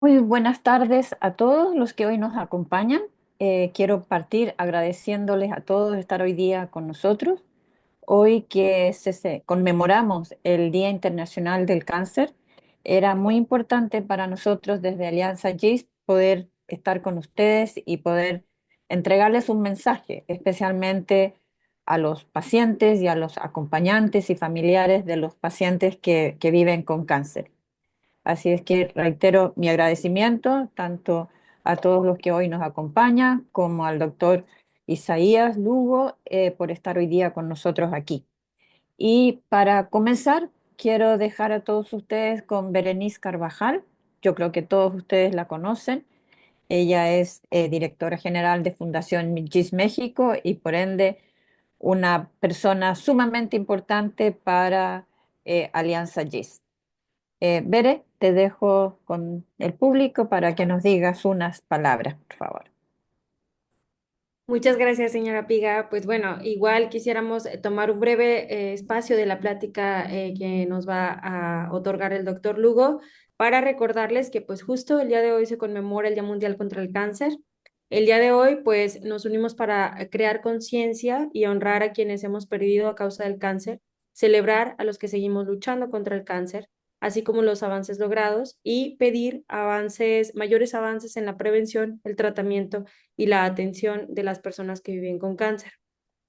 Muy buenas tardes a todos los que hoy nos acompañan. Quiero partir agradeciéndoles a todos estar hoy día con nosotros. Hoy que conmemoramos el Día Internacional del Cáncer, era muy importante para nosotros desde Alianza GIST poder estar con ustedes y poder entregarles un mensaje, especialmente a los pacientes y a los acompañantes y familiares de los pacientes que viven con cáncer. Así es que reitero mi agradecimiento tanto a todos los que hoy nos acompañan como al doctor Isaías Lugo por estar hoy día con nosotros aquí. Y para comenzar, quiero dejar a todos ustedes con Berenice Carvajal. Yo creo que todos ustedes la conocen. Ella es directora general de Fundación GIS México y por ende una persona sumamente importante para Alianza GIS. Bere, te dejo con el público para que nos digas unas palabras, por favor. Muchas gracias, señora Piga. Pues bueno, igual quisiéramos tomar un breve espacio de la plática que nos va a otorgar el doctor Lugo para recordarles que pues justo el día de hoy se conmemora el Día Mundial contra el Cáncer. El día de hoy pues nos unimos para crear conciencia y honrar a quienes hemos perdido a causa del cáncer, celebrar a los que seguimos luchando contra el cáncer, así como los avances logrados y pedir mayores avances en la prevención, el tratamiento y la atención de las personas que viven con cáncer.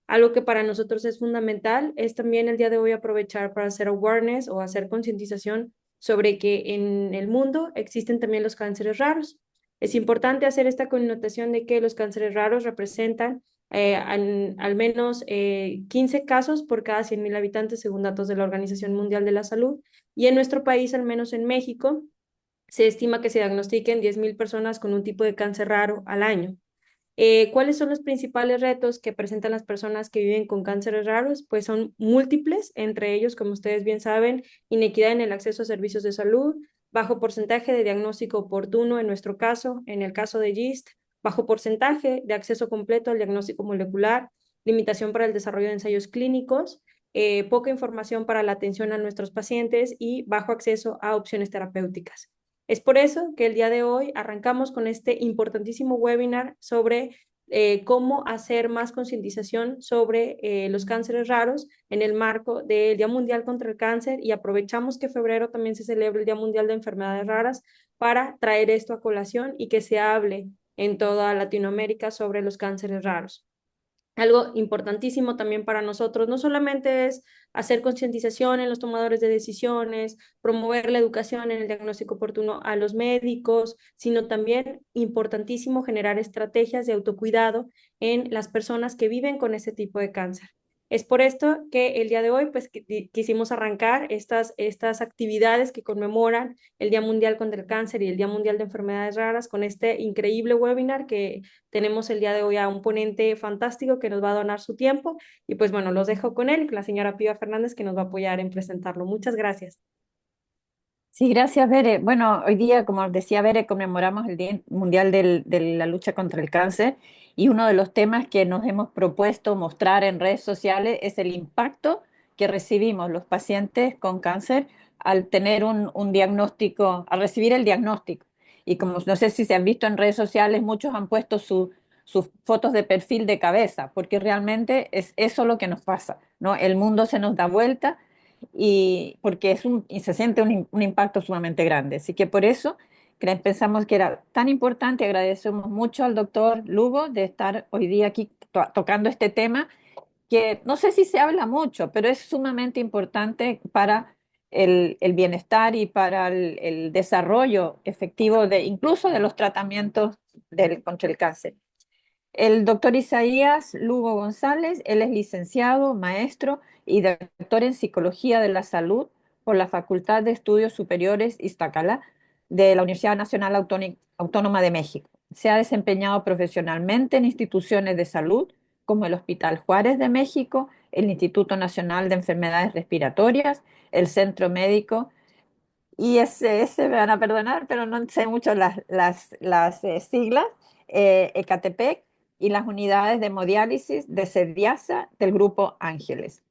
Algo que para nosotros es fundamental es también el día de hoy aprovechar para hacer awareness o hacer concientización sobre que en el mundo existen también los cánceres raros. Es importante hacer esta connotación de que los cánceres raros representan al menos 15 casos por cada 100.000 habitantes, según datos de la Organización Mundial de la Salud. Y en nuestro país, al menos en México, se estima que se diagnostiquen 10.000 personas con un tipo de cáncer raro al año. ¿Cuáles son los principales retos que presentan las personas que viven con cánceres raros? Pues son múltiples, entre ellos, como ustedes bien saben, inequidad en el acceso a servicios de salud, bajo porcentaje de diagnóstico oportuno en nuestro caso, en el caso de GIST, bajo porcentaje de acceso completo al diagnóstico molecular, limitación para el desarrollo de ensayos clínicos, poca información para la atención a nuestros pacientes y bajo acceso a opciones terapéuticas. Es por eso que el día de hoy arrancamos con este importantísimo webinar sobre cómo hacer más concientización sobre los cánceres raros en el marco del Día Mundial contra el Cáncer y aprovechamos que febrero también se celebra el Día Mundial de Enfermedades Raras para traer esto a colación y que se hable en toda Latinoamérica sobre los cánceres raros. Algo importantísimo también para nosotros, no solamente es hacer concientización en los tomadores de decisiones, promover la educación en el diagnóstico oportuno a los médicos, sino también importantísimo generar estrategias de autocuidado en las personas que viven con ese tipo de cáncer. Es por esto que el día de hoy pues quisimos arrancar estas actividades que conmemoran el Día Mundial contra el Cáncer y el Día Mundial de Enfermedades Raras con este increíble webinar que tenemos el día de hoy a un ponente fantástico que nos va a donar su tiempo y pues bueno, los dejo con él, la señora Piva Fernández, que nos va a apoyar en presentarlo. Muchas gracias. Sí, gracias, Bere. Bueno, hoy día, como decía Bere, conmemoramos el Día Mundial de la Lucha contra el Cáncer y uno de los temas que nos hemos propuesto mostrar en redes sociales es el impacto que recibimos los pacientes con cáncer al tener un diagnóstico, al recibir el diagnóstico. Y como no sé si se han visto en redes sociales, muchos han puesto sus fotos de perfil de cabeza, porque realmente es eso lo que nos pasa, ¿no? El mundo se nos da vuelta y porque y se siente un impacto sumamente grande. Así que por eso pensamos que era tan importante. Agradecemos mucho al doctor Lugo de estar hoy día aquí tocando este tema, que no sé si se habla mucho, pero es sumamente importante para el bienestar y para el desarrollo efectivo de incluso de los tratamientos contra el cáncer. El doctor Isaías Lugo González, él es licenciado, maestro y doctor en Psicología de la Salud por la Facultad de Estudios Superiores Iztacala de la Universidad Nacional Autónoma de México. Se ha desempeñado profesionalmente en instituciones de salud como el Hospital Juárez de México, el Instituto Nacional de Enfermedades Respiratorias, el Centro Médico ISS, me van a perdonar, pero no sé mucho las siglas, Ecatepec y las unidades de hemodiálisis de Sediasa del Grupo Ángeles.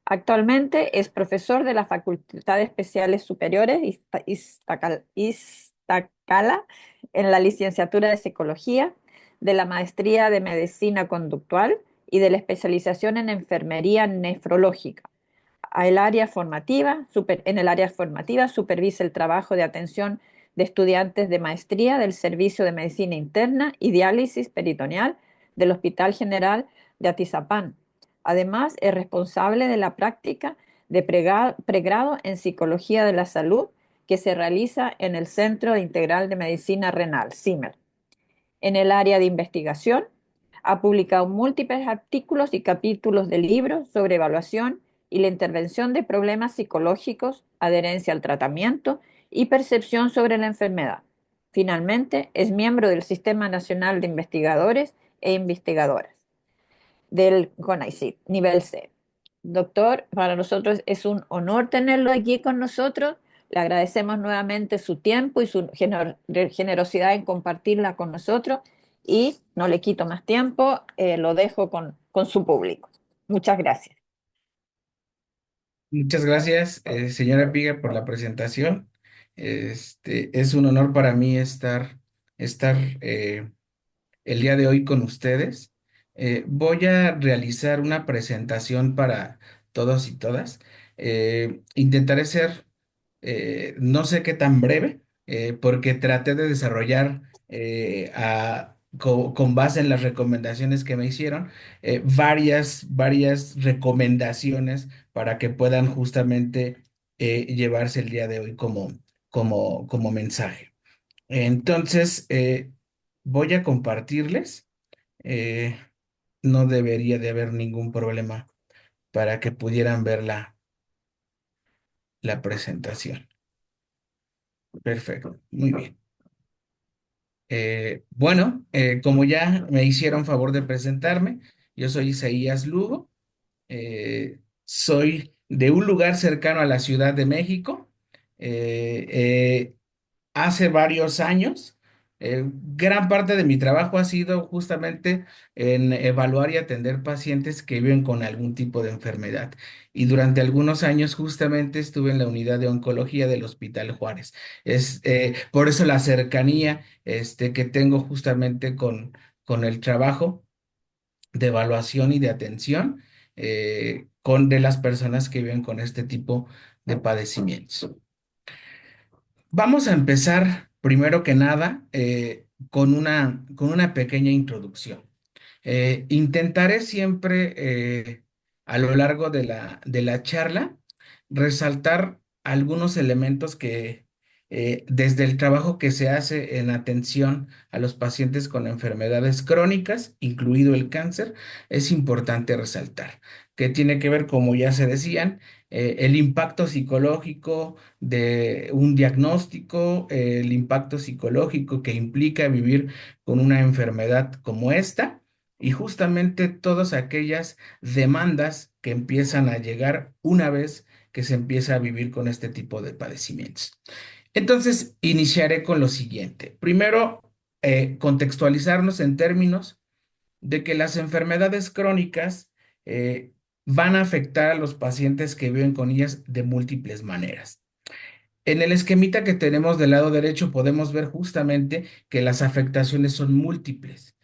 Actualmente es profesor de la Facultad de Especiales Superiores Cala en la licenciatura de Psicología, de la maestría de Medicina Conductual y de la especialización en Enfermería Nefrológica. En el área formativa supervisa el trabajo de atención de estudiantes de maestría del Servicio de Medicina Interna y Diálisis Peritoneal del Hospital General de Atizapán. Además, es responsable de la práctica de pregrado en Psicología de la Salud que se realiza en el Centro Integral de Medicina Renal, CIMER. En el área de investigación, ha publicado múltiples artículos y capítulos de libros sobre evaluación y la intervención de problemas psicológicos, adherencia al tratamiento y percepción sobre la enfermedad. Finalmente, es miembro del Sistema Nacional de Investigadores e Investigadoras del CONAICIT, nivel C. Doctor, para nosotros es un honor tenerlo aquí con nosotros. Le agradecemos nuevamente su tiempo y su generosidad en compartirla con nosotros y no le quito más tiempo, lo dejo con su público. Muchas gracias. Muchas gracias, señora Piga, por la presentación. Es un honor para mí estar el día de hoy con ustedes. Voy a realizar una presentación para todos y todas. Intentaré ser, no sé qué tan breve, porque traté de desarrollar con base en las recomendaciones que me hicieron, varias recomendaciones para que puedan justamente llevarse el día de hoy como mensaje. Entonces, voy a compartirles. eh, no debería de haber ningún problema para que pudieran ver la presentación. Perfecto, muy bien. Bueno, como ya me hicieron favor de presentarme, yo soy Isaías Lugo, soy de un lugar cercano a la Ciudad de México. Eh, eh, Hace varios años, gran parte de mi trabajo ha sido justamente en evaluar y atender pacientes que viven con algún tipo de enfermedad. Y durante algunos años justamente estuve en la unidad de oncología del Hospital Juárez. Es por eso la cercanía que tengo justamente con el trabajo de evaluación y de atención de las personas que viven con este tipo de padecimientos. Vamos a empezar, primero que nada, con una pequeña introducción. Intentaré siempre, a lo largo de la charla, resaltar algunos elementos que, desde el trabajo que se hace en atención a los pacientes con enfermedades crónicas, incluido el cáncer, es importante resaltar, que tiene que ver, como ya se decían, el impacto psicológico de un diagnóstico, el impacto psicológico que implica vivir con una enfermedad como esta y justamente todas aquellas demandas que empiezan a llegar una vez que se empieza a vivir con este tipo de padecimientos. Entonces, iniciaré con lo siguiente. Primero, contextualizarnos en términos de que las enfermedades crónicas van a afectar a los pacientes que viven con ellas de múltiples maneras. En el esquemita que tenemos del lado derecho podemos ver justamente que las afectaciones son múltiples.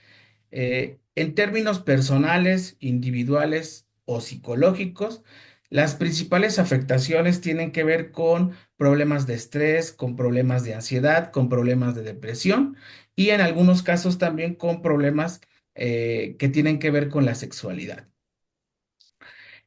En términos personales, individuales o psicológicos, las principales afectaciones tienen que ver con problemas de estrés, con problemas de ansiedad, con problemas de depresión y en algunos casos también con problemas que tienen que ver con la sexualidad.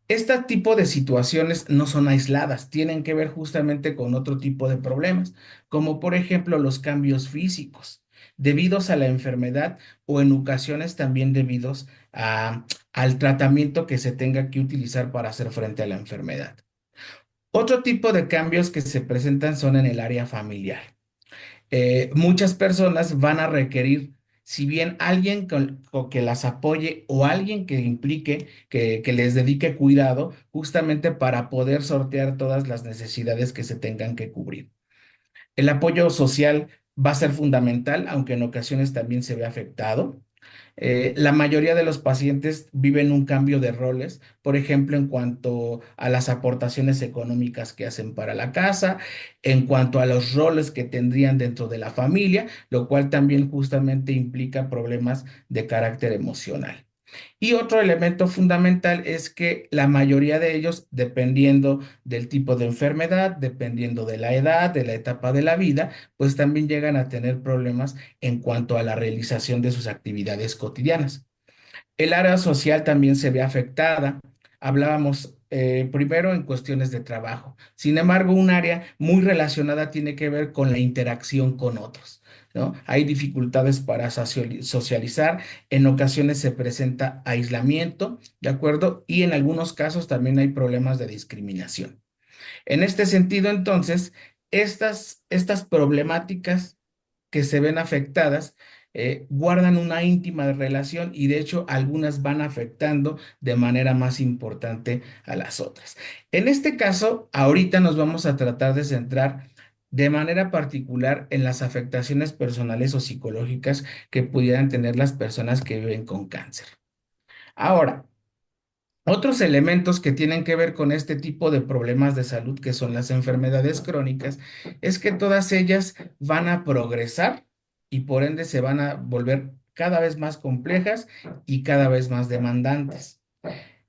Este tipo de situaciones no son aisladas, tienen que ver justamente con otro tipo de problemas, como por ejemplo los cambios físicos, debidos a la enfermedad o en ocasiones también debidos al tratamiento que se tenga que utilizar para hacer frente a la enfermedad. Otro tipo de cambios que se presentan son en el área familiar. Muchas personas van a requerir, si bien alguien que las apoye o alguien que implique, que les dedique cuidado, justamente para poder sortear todas las necesidades que se tengan que cubrir. El apoyo social va a ser fundamental, aunque en ocasiones también se ve afectado. La mayoría de los pacientes viven un cambio de roles, por ejemplo, en cuanto a las aportaciones económicas que hacen para la casa, en cuanto a los roles que tendrían dentro de la familia, lo cual también justamente implica problemas de carácter emocional. Y otro elemento fundamental es que la mayoría de ellos, dependiendo del tipo de enfermedad, dependiendo de la edad, de la etapa de la vida, pues también llegan a tener problemas en cuanto a la realización de sus actividades cotidianas. El área social también se ve afectada. Hablábamos primero en cuestiones de trabajo. Sin embargo, un área muy relacionada tiene que ver con la interacción con otros, ¿no? Hay dificultades para socializar, en ocasiones se presenta aislamiento, ¿de acuerdo? Y en algunos casos también hay problemas de discriminación. En este sentido, entonces, estas problemáticas que se ven afectadas guardan una íntima relación y de hecho algunas van afectando de manera más importante a las otras. En este caso, ahorita nos vamos a tratar de centrar de manera particular en las afectaciones personales o psicológicas que pudieran tener las personas que viven con cáncer. Ahora, otros elementos que tienen que ver con este tipo de problemas de salud, que son las enfermedades crónicas, es que todas ellas van a progresar y por ende se van a volver cada vez más complejas y cada vez más demandantes.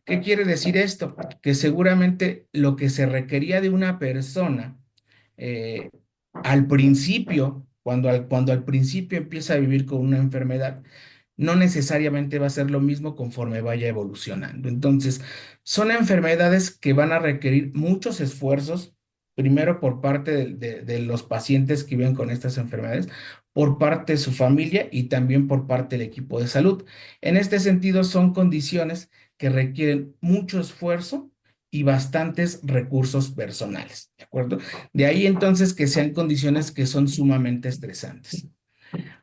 ¿Qué quiere decir esto? Que seguramente lo que se requería de una persona eh, al principio, cuando al principio empieza a vivir con una enfermedad, no necesariamente va a ser lo mismo conforme vaya evolucionando. Entonces, son enfermedades que van a requerir muchos esfuerzos, primero por parte de los pacientes que viven con estas enfermedades, por parte de su familia y también por parte del equipo de salud. En este sentido, son condiciones que requieren mucho esfuerzo y bastantes recursos personales, ¿de acuerdo? De ahí entonces que sean condiciones que son sumamente estresantes.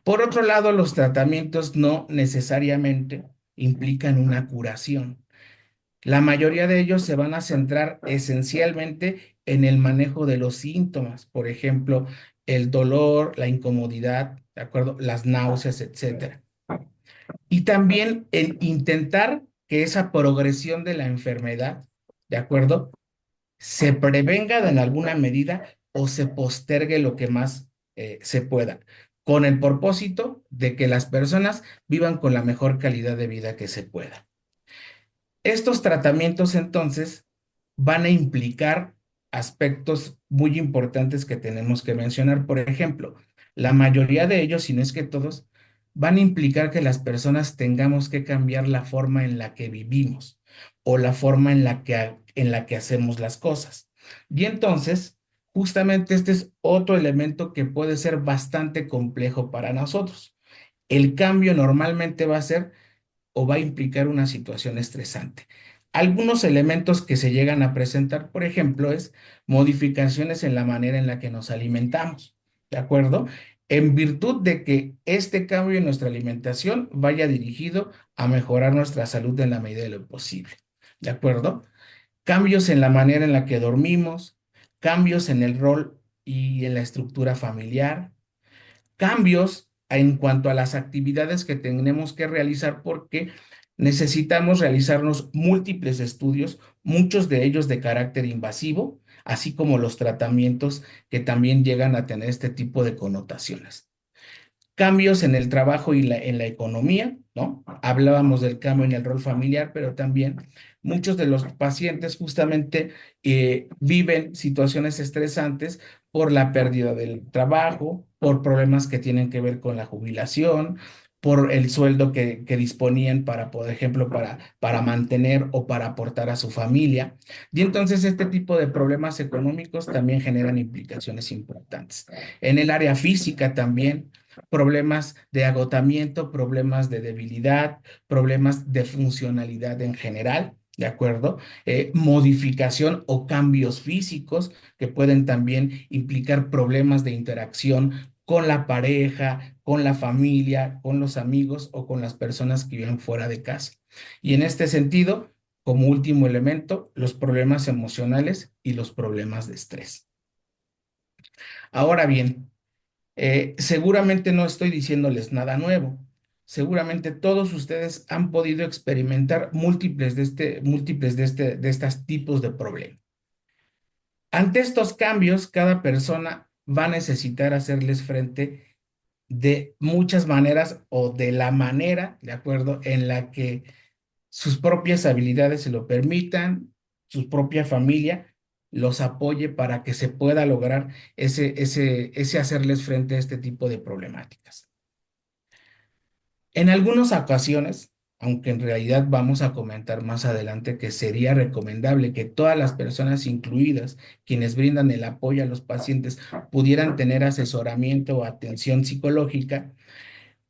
Por otro lado, los tratamientos no necesariamente implican una curación. La mayoría de ellos se van a centrar esencialmente en el manejo de los síntomas, por ejemplo, el dolor, la incomodidad, ¿de acuerdo? Las náuseas, etcétera. Y también en intentar que esa progresión de la enfermedad, ¿de acuerdo? Se prevenga en alguna medida o se postergue lo que más se pueda, con el propósito de que las personas vivan con la mejor calidad de vida que se pueda. Estos tratamientos entonces van a implicar aspectos muy importantes que tenemos que mencionar. Por ejemplo, la mayoría de ellos, si no es que todos, van a implicar que las personas tengamos que cambiar la forma en la que vivimos o la forma en la que hacemos las cosas. Y entonces, justamente este es otro elemento que puede ser bastante complejo para nosotros. El cambio normalmente va a ser o va a implicar una situación estresante. Algunos elementos que se llegan a presentar, por ejemplo, es modificaciones en la manera en la que nos alimentamos, ¿de acuerdo? En virtud de que este cambio en nuestra alimentación vaya dirigido a mejorar nuestra salud en la medida de lo posible, ¿de acuerdo? Cambios en la manera en la que dormimos, cambios en el rol y en la estructura familiar, cambios en cuanto a las actividades que tenemos que realizar porque necesitamos realizarnos múltiples estudios, muchos de ellos de carácter invasivo, así como los tratamientos que también llegan a tener este tipo de connotaciones. Cambios en el trabajo y en la economía, ¿no? Hablábamos del cambio en el rol familiar, pero también muchos de los pacientes justamente viven situaciones estresantes por la pérdida del trabajo, por problemas que tienen que ver con la jubilación, por el sueldo que disponían para, por ejemplo, para mantener o para aportar a su familia. Y entonces este tipo de problemas económicos también generan implicaciones importantes. En el área física también problemas de agotamiento, problemas de debilidad, problemas de funcionalidad en general, ¿de acuerdo? Modificación o cambios físicos que pueden también implicar problemas de interacción con la pareja, con la familia, con los amigos o con las personas que viven fuera de casa. Y en este sentido, como último elemento, los problemas emocionales y los problemas de estrés. Ahora bien, seguramente no estoy diciéndoles nada nuevo. seguramente todos ustedes han podido experimentar múltiples de estos tipos de problemas. Ante estos cambios, cada persona va a necesitar hacerles frente de muchas maneras o de la manera, de acuerdo, en la que sus propias habilidades se lo permitan, su propia familia los apoye para que se pueda lograr ese hacerles frente a este tipo de problemáticas. En algunas ocasiones, aunque en realidad vamos a comentar más adelante que sería recomendable que todas las personas incluidas, quienes brindan el apoyo a los pacientes, pudieran tener asesoramiento o atención psicológica,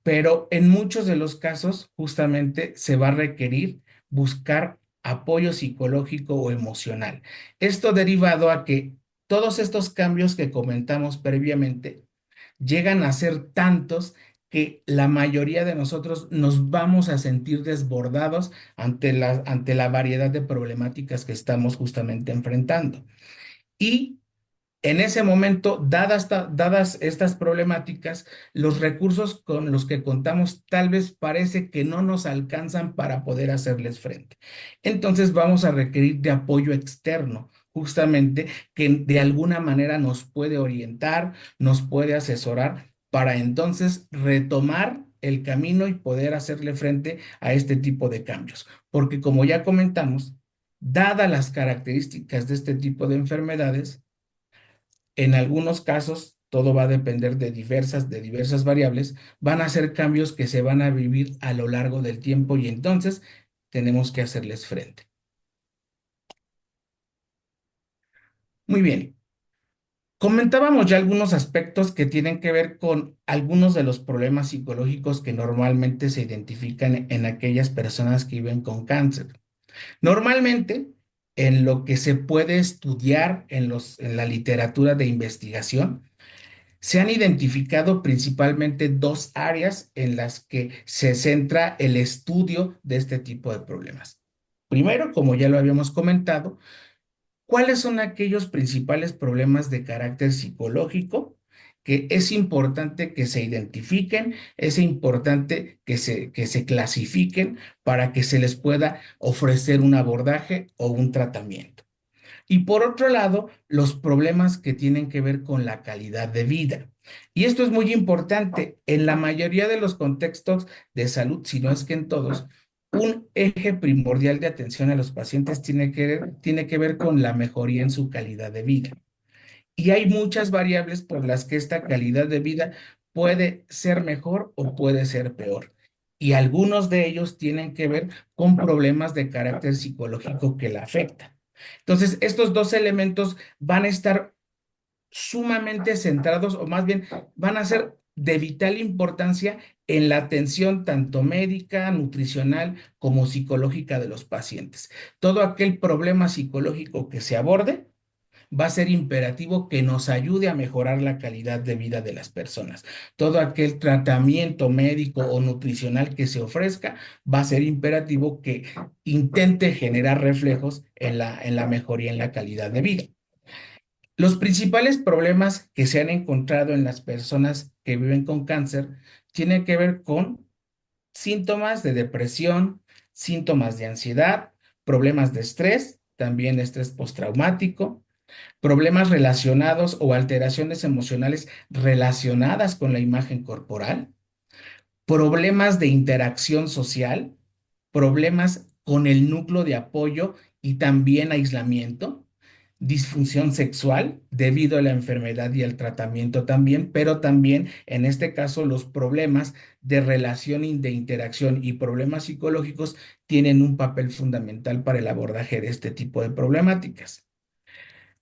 pero en muchos de los casos justamente se va a requerir buscar apoyo psicológico o emocional. Esto derivado a que todos estos cambios que comentamos previamente llegan a ser tantos que la mayoría de nosotros nos vamos a sentir desbordados ante la variedad de problemáticas que estamos justamente enfrentando. Y en ese momento, dadas estas problemáticas, los recursos con los que contamos tal vez parece que no nos alcanzan para poder hacerles frente. Entonces vamos a requerir de apoyo externo, justamente que de alguna manera nos puede orientar, nos puede asesorar para entonces retomar el camino y poder hacerle frente a este tipo de cambios. Porque como ya comentamos, dadas las características de este tipo de enfermedades, en algunos casos, todo va a depender de diversas variables, van a ser cambios que se van a vivir a lo largo del tiempo y entonces tenemos que hacerles frente. Muy bien. Comentábamos ya algunos aspectos que tienen que ver con algunos de los problemas psicológicos que normalmente se identifican en aquellas personas que viven con cáncer. Normalmente, en lo que se puede estudiar en la literatura de investigación, se han identificado principalmente dos áreas en las que se centra el estudio de este tipo de problemas. Primero, como ya lo habíamos comentado, ¿cuáles son aquellos principales problemas de carácter psicológico que es importante que se identifiquen, es importante que se clasifiquen para que se les pueda ofrecer un abordaje o un tratamiento? Y por otro lado, los problemas que tienen que ver con la calidad de vida. Y esto es muy importante. En la mayoría de los contextos de salud, si no es que en todos, un eje primordial de atención a los pacientes tiene que ver con la mejoría en su calidad de vida. Y hay muchas variables por las que esta calidad de vida puede ser mejor o puede ser peor. Y algunos de ellos tienen que ver con problemas de carácter psicológico que la afectan. Entonces, estos dos elementos van a estar sumamente centrados, o más bien van a ser de vital importancia en la atención tanto médica, nutricional como psicológica de los pacientes. Todo aquel problema psicológico que se aborde va a ser imperativo que nos ayude a mejorar la calidad de vida de las personas. Todo aquel tratamiento médico o nutricional que se ofrezca va a ser imperativo que intente generar reflejos en la mejoría en la calidad de vida. Los principales problemas que se han encontrado en las personas que viven con cáncer tienen que ver con síntomas de depresión, síntomas de ansiedad, problemas de estrés, también estrés postraumático, problemas relacionados o alteraciones emocionales relacionadas con la imagen corporal, problemas de interacción social, problemas con el núcleo de apoyo y también aislamiento, disfunción sexual debido a la enfermedad y al tratamiento también, pero también en este caso los problemas de relación y de interacción y problemas psicológicos tienen un papel fundamental para el abordaje de este tipo de problemáticas.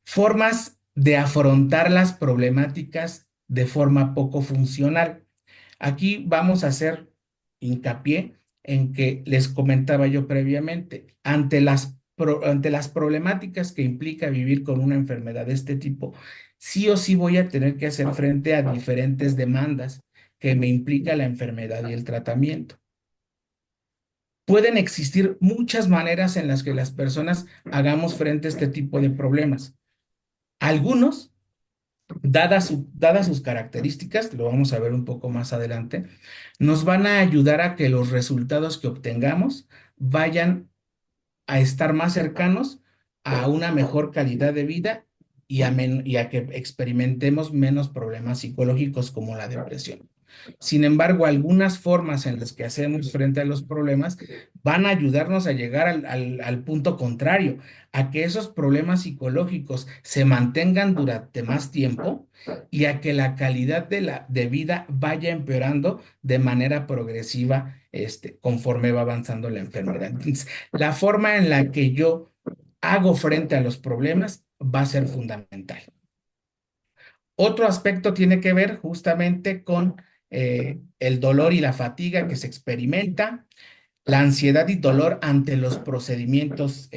Formas de afrontar las problemáticas de forma poco funcional. Aquí vamos a hacer hincapié en que les comentaba yo previamente, ante las problemáticas que implica vivir con una enfermedad de este tipo, sí o sí voy a tener que hacer frente a diferentes demandas que me implica la enfermedad y el tratamiento. Pueden existir muchas maneras en las que las personas hagamos frente a este tipo de problemas. Algunos dadas sus características, lo vamos a ver un poco más adelante, nos van a ayudar a que los resultados que obtengamos vayan a estar más cercanos a una mejor calidad de vida y a que experimentemos menos problemas psicológicos como la depresión. Sin embargo, algunas formas en las que hacemos frente a los problemas van a ayudarnos a llegar al punto contrario, a que esos problemas psicológicos se mantengan durante más tiempo y a que la calidad de vida vaya empeorando de manera progresiva, conforme va avanzando la enfermedad. Entonces, la forma en la que yo hago frente a los problemas va a ser fundamental. Otro aspecto tiene que ver justamente con el dolor y la fatiga que se experimenta, la ansiedad y dolor ante los procedimientos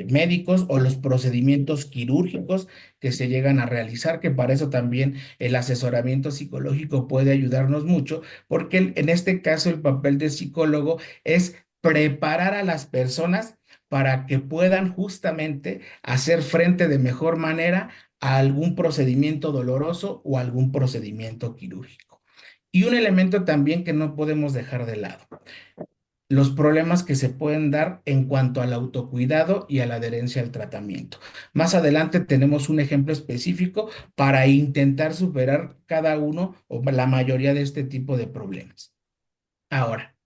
médicos o los procedimientos quirúrgicos que se llegan a realizar, que para eso también el asesoramiento psicológico puede ayudarnos mucho, porque en este caso el papel del psicólogo es preparar a las personas para que puedan justamente hacer frente de mejor manera a algún procedimiento doloroso o algún procedimiento quirúrgico. Y un elemento también que no podemos dejar de lado, los problemas que se pueden dar en cuanto al autocuidado y a la adherencia al tratamiento. Más adelante tenemos un ejemplo específico para intentar superar cada uno o la mayoría de este tipo de problemas. Ahora,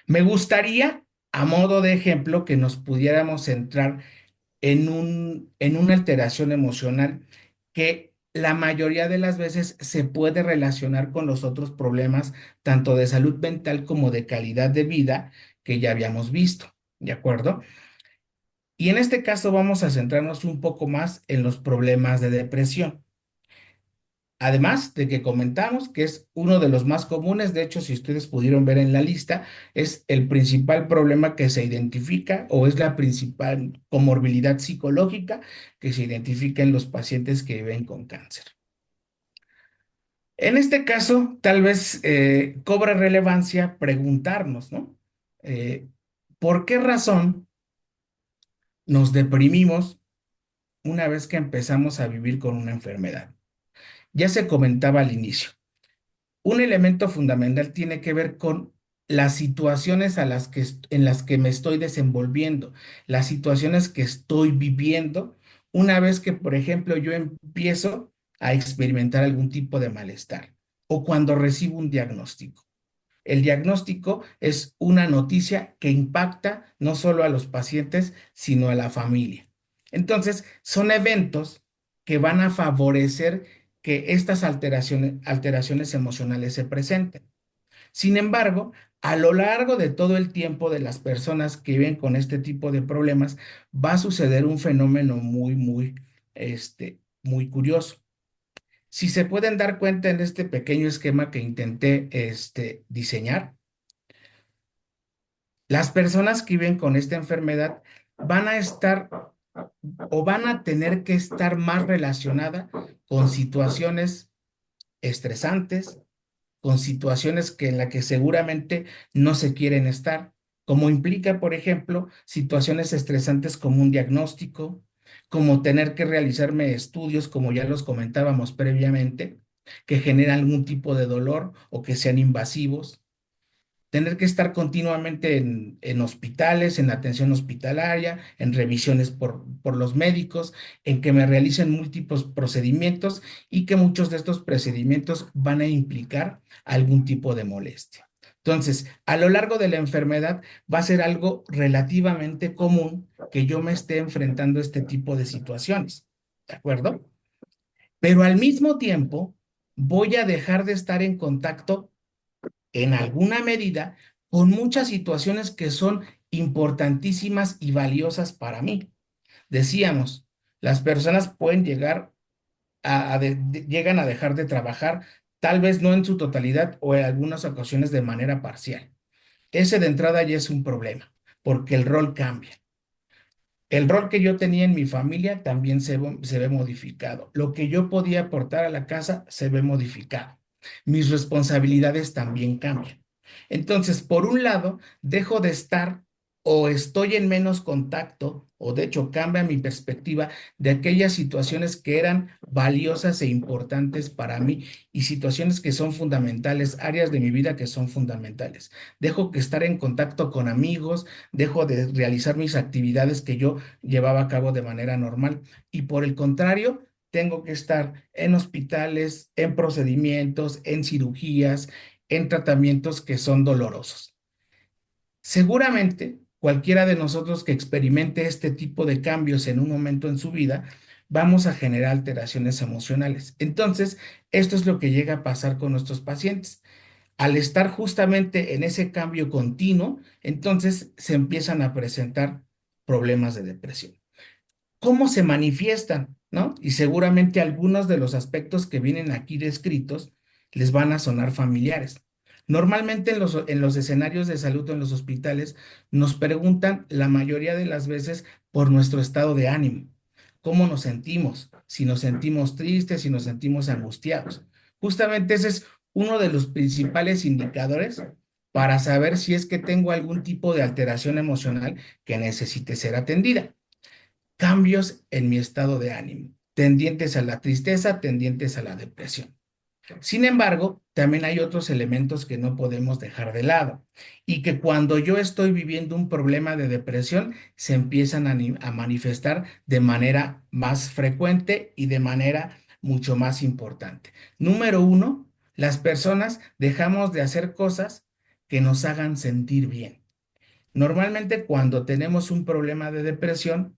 me gustaría, a modo de ejemplo, que nos pudiéramos centrar en una alteración emocional que la mayoría de las veces se puede relacionar con los otros problemas, tanto de salud mental como de calidad de vida que ya habíamos visto, ¿de acuerdo? Y en este caso vamos a centrarnos un poco más en los problemas de depresión. Además de que comentamos que es uno de los más comunes, de hecho, si ustedes pudieron ver en la lista, es el principal problema que se identifica o es la principal comorbilidad psicológica que se identifica en los pacientes que viven con cáncer. En este caso, tal vez cobra relevancia preguntarnos, ¿no? Eh, ¿Por qué razón nos deprimimos una vez que empezamos a vivir con una enfermedad? Ya se comentaba al inicio. Un elemento fundamental tiene que ver con las situaciones en las que me estoy desenvolviendo, las situaciones que estoy viviendo, una vez que, por ejemplo, yo empiezo a experimentar algún tipo de malestar o cuando recibo un diagnóstico. El diagnóstico es una noticia que impacta no solo a los pacientes, sino a la familia. Entonces, son eventos que van a favorecer que estas alteraciones emocionales se presenten. Sin embargo, a lo largo de todo el tiempo de las personas que viven con este tipo de problemas, va a suceder un fenómeno muy curioso. Si se pueden dar cuenta en este pequeño esquema que intenté diseñar, las personas que viven con esta enfermedad van a estar o van a tener que estar más relacionadas con situaciones estresantes, con situaciones en las que seguramente no se quieren estar, como implica, por ejemplo, situaciones estresantes como un diagnóstico, como tener que realizarme estudios, como ya los comentábamos previamente, que generan algún tipo de dolor o que sean invasivos, tener que estar continuamente en hospitales, en atención hospitalaria, en revisiones por los médicos, en que me realicen múltiples procedimientos y que muchos de estos procedimientos van a implicar algún tipo de molestia. Entonces, a lo largo de la enfermedad va a ser algo relativamente común que yo me esté enfrentando a este tipo de situaciones, ¿de acuerdo? Pero al mismo tiempo voy a dejar de estar en contacto en alguna medida con muchas situaciones que son importantísimas y valiosas para mí. Decíamos, las personas pueden llegan a dejar de trabajar, tal vez no en su totalidad o en algunas ocasiones de manera parcial. Ese de entrada ya es un problema, porque el rol cambia. El rol que yo tenía en mi familia también se ve modificado. Lo que yo podía aportar a la casa se ve modificado. Mis responsabilidades también cambian. Entonces, por un lado, dejo de estar o estoy en menos contacto, o de hecho cambia mi perspectiva de aquellas situaciones que eran valiosas e importantes para mí y situaciones que son fundamentales, áreas de mi vida que son fundamentales. Dejo que estar en contacto con amigos, dejo de realizar mis actividades que yo llevaba a cabo de manera normal y por el contrario, tengo que estar en hospitales, en procedimientos, en cirugías, en tratamientos que son dolorosos. Seguramente cualquiera de nosotros que experimente este tipo de cambios en un momento en su vida, vamos a generar alteraciones emocionales. Entonces, esto es lo que llega a pasar con nuestros pacientes. Al estar justamente en ese cambio continuo, entonces se empiezan a presentar problemas de depresión. ¿Cómo se manifiestan? ¿No? Y seguramente algunos de los aspectos que vienen aquí descritos les van a sonar familiares. Normalmente en los escenarios de salud o en los hospitales nos preguntan la mayoría de las veces por nuestro estado de ánimo, cómo nos sentimos, si nos sentimos tristes, si nos sentimos angustiados. Justamente ese es uno de los principales indicadores para saber si es que tengo algún tipo de alteración emocional que necesite ser atendida. Cambios en mi estado de ánimo, tendientes a la tristeza, tendientes a la depresión. Sin embargo, también hay otros elementos que no podemos dejar de lado y que cuando yo estoy viviendo un problema de depresión se empiezan a manifestar de manera más frecuente y de manera mucho más importante. Número uno, las personas dejamos de hacer cosas que nos hagan sentir bien. Normalmente cuando tenemos un problema de depresión,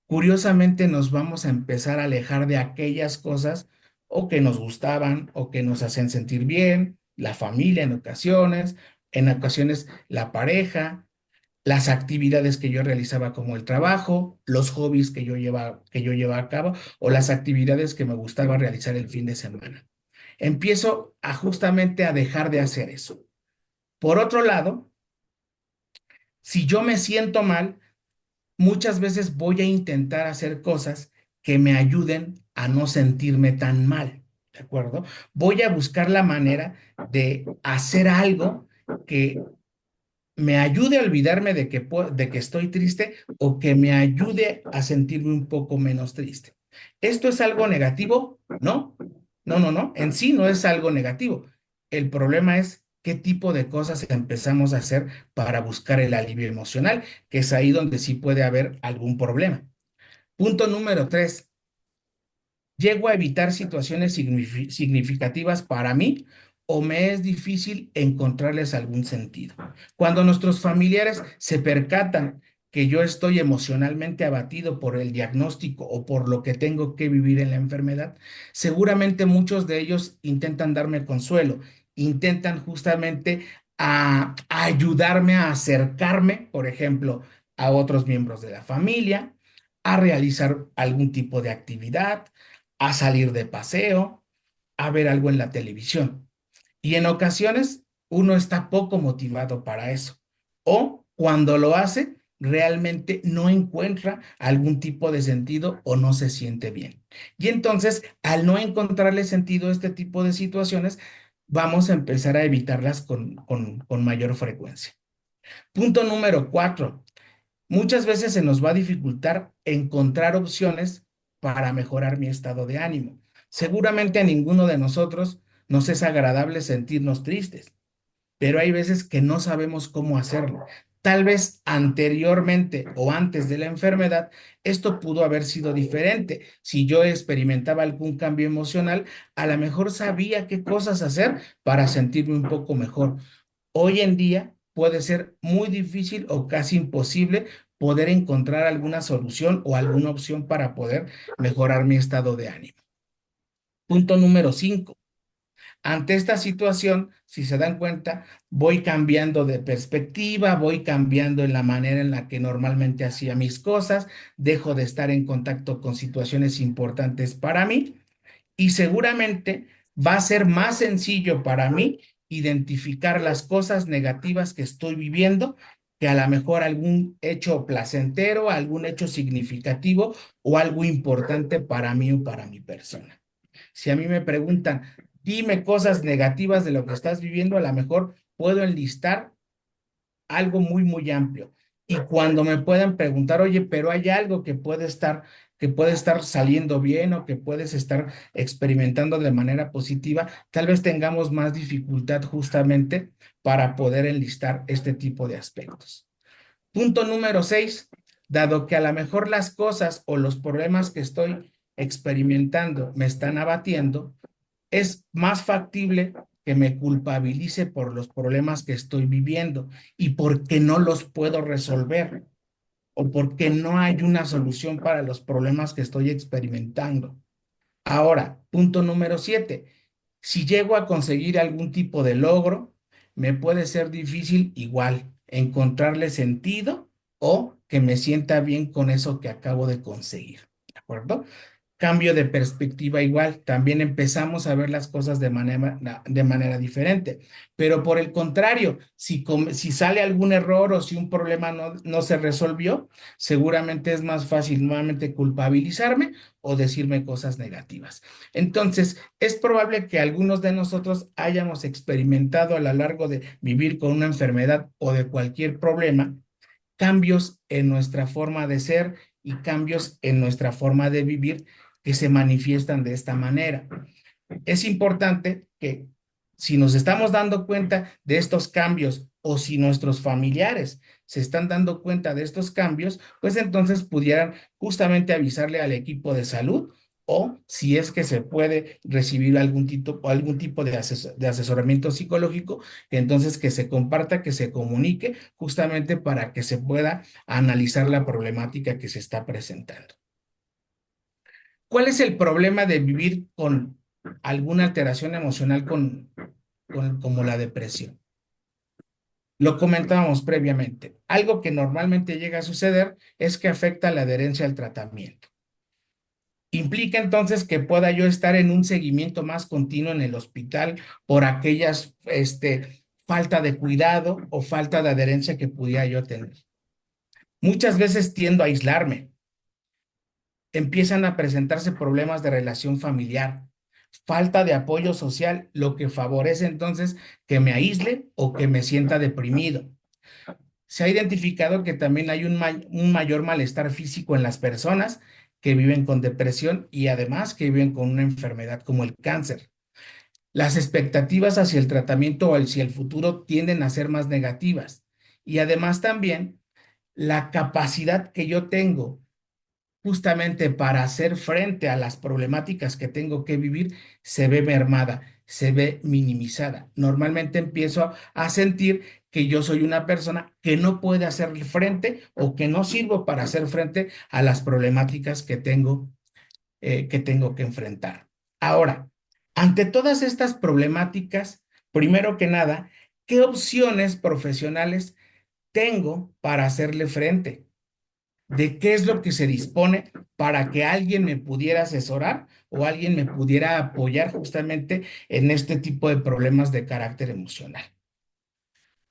curiosamente nos vamos a empezar a alejar de aquellas cosas o que nos gustaban o que nos hacen sentir bien, la familia en ocasiones la pareja, las actividades que yo realizaba como el trabajo, los hobbies que yo llevaba a cabo o las actividades que me gustaba realizar el fin de semana. Empiezo a justamente a dejar de hacer eso. Por otro lado, si yo me siento mal, muchas veces voy a intentar hacer cosas que me ayuden a no sentirme tan mal, ¿de acuerdo? Voy a buscar la manera de hacer algo que me ayude a olvidarme de que estoy triste o que me ayude a sentirme un poco menos triste. ¿Esto es algo negativo? No, no, no, no. En sí no es algo negativo. El problema es qué tipo de cosas empezamos a hacer para buscar el alivio emocional, que es ahí donde sí puede haber algún problema. Punto número 3. ¿Llego a evitar situaciones significativas para mí o me es difícil encontrarles algún sentido? Cuando nuestros familiares se percatan que yo estoy emocionalmente abatido por el diagnóstico o por lo que tengo que vivir en la enfermedad, seguramente muchos de ellos intentan darme consuelo, intentan justamente a ayudarme a acercarme, por ejemplo, a otros miembros de la familia, a realizar algún tipo de actividad, a salir de paseo, a ver algo en la televisión. Y en ocasiones uno está poco motivado para eso. O cuando lo hace, realmente no encuentra algún tipo de sentido o no se siente bien. Y entonces, al no encontrarle sentido a este tipo de situaciones, vamos a empezar a evitarlas con mayor frecuencia. Punto número 4. Muchas veces se nos va a dificultar encontrar opciones para mejorar mi estado de ánimo. Seguramente a ninguno de nosotros nos es agradable sentirnos tristes, pero hay veces que no sabemos cómo hacerlo. Tal vez anteriormente o antes de la enfermedad, esto pudo haber sido diferente. Si yo experimentaba algún cambio emocional, a lo mejor sabía qué cosas hacer para sentirme un poco mejor. Hoy en día puede ser muy difícil o casi imposible poder encontrar alguna solución o alguna opción para poder mejorar mi estado de ánimo. Punto número 5. Ante esta situación, si se dan cuenta, voy cambiando de perspectiva, voy cambiando en la manera en la que normalmente hacía mis cosas, dejo de estar en contacto con situaciones importantes para mí y seguramente va a ser más sencillo para mí identificar las cosas negativas que estoy viviendo que a lo mejor algún hecho placentero, algún hecho significativo o algo importante para mí o para mi persona. Si a mí me preguntan, dime cosas negativas de lo que estás viviendo, a lo mejor puedo enlistar algo muy, muy amplio. Y cuando me puedan preguntar, oye, pero hay algo que puede estar saliendo bien o que puedes estar experimentando de manera positiva, tal vez tengamos más dificultad justamente para poder enlistar este tipo de aspectos. Punto número 6, dado que a lo mejor las cosas o los problemas que estoy experimentando me están abatiendo, es más factible que me culpabilice por los problemas que estoy viviendo y porque no los puedo resolver o porque no hay una solución para los problemas que estoy experimentando. Ahora, punto número 7, si llego a conseguir algún tipo de logro, me puede ser difícil igual encontrarle sentido o que me sienta bien con eso que acabo de conseguir. ¿De acuerdo? Cambio de perspectiva igual, también empezamos a ver las cosas de manera diferente. Pero por el contrario, si sale algún error o si un problema no se resolvió, seguramente es más fácil nuevamente culpabilizarme o decirme cosas negativas. Entonces, es probable que algunos de nosotros hayamos experimentado a lo largo de vivir con una enfermedad o de cualquier problema cambios en nuestra forma de ser y cambios en nuestra forma de vivir que se manifiestan de esta manera. Es importante que si nos estamos dando cuenta de estos cambios o si nuestros familiares se están dando cuenta de estos cambios, pues entonces pudieran justamente avisarle al equipo de salud o si es que se puede recibir algún tipo de asesoramiento psicológico, entonces que se comparta, que se comunique justamente para que se pueda analizar la problemática que se está presentando. ¿Cuál es el problema de vivir con alguna alteración emocional como la depresión? Lo comentábamos previamente. Algo que normalmente llega a suceder es que afecta la adherencia al tratamiento. Implica entonces que pueda yo estar en un seguimiento más continuo en el hospital por aquellas, falta de cuidado o falta de adherencia que pudiera yo tener. Muchas veces tiendo a aislarme. Empiezan a presentarse problemas de relación familiar, falta de apoyo social, lo que favorece entonces que me aísle o que me sienta deprimido. Se ha identificado que también hay un mayor malestar físico en las personas que viven con depresión y además que viven con una enfermedad como el cáncer. Las expectativas hacia el tratamiento o hacia el futuro tienden a ser más negativas y además también la capacidad que yo tengo justamente para hacer frente a las problemáticas que tengo que vivir, se ve mermada, se ve minimizada. Normalmente empiezo a sentir que yo soy una persona que no puede hacer frente o que no sirvo para hacer frente a las problemáticas que tengo que enfrentar. Ahora, ante todas estas problemáticas, primero que nada, ¿qué opciones profesionales tengo para hacerle frente? ¿De qué es lo que se dispone para que alguien me pudiera asesorar o alguien me pudiera apoyar justamente en este tipo de problemas de carácter emocional?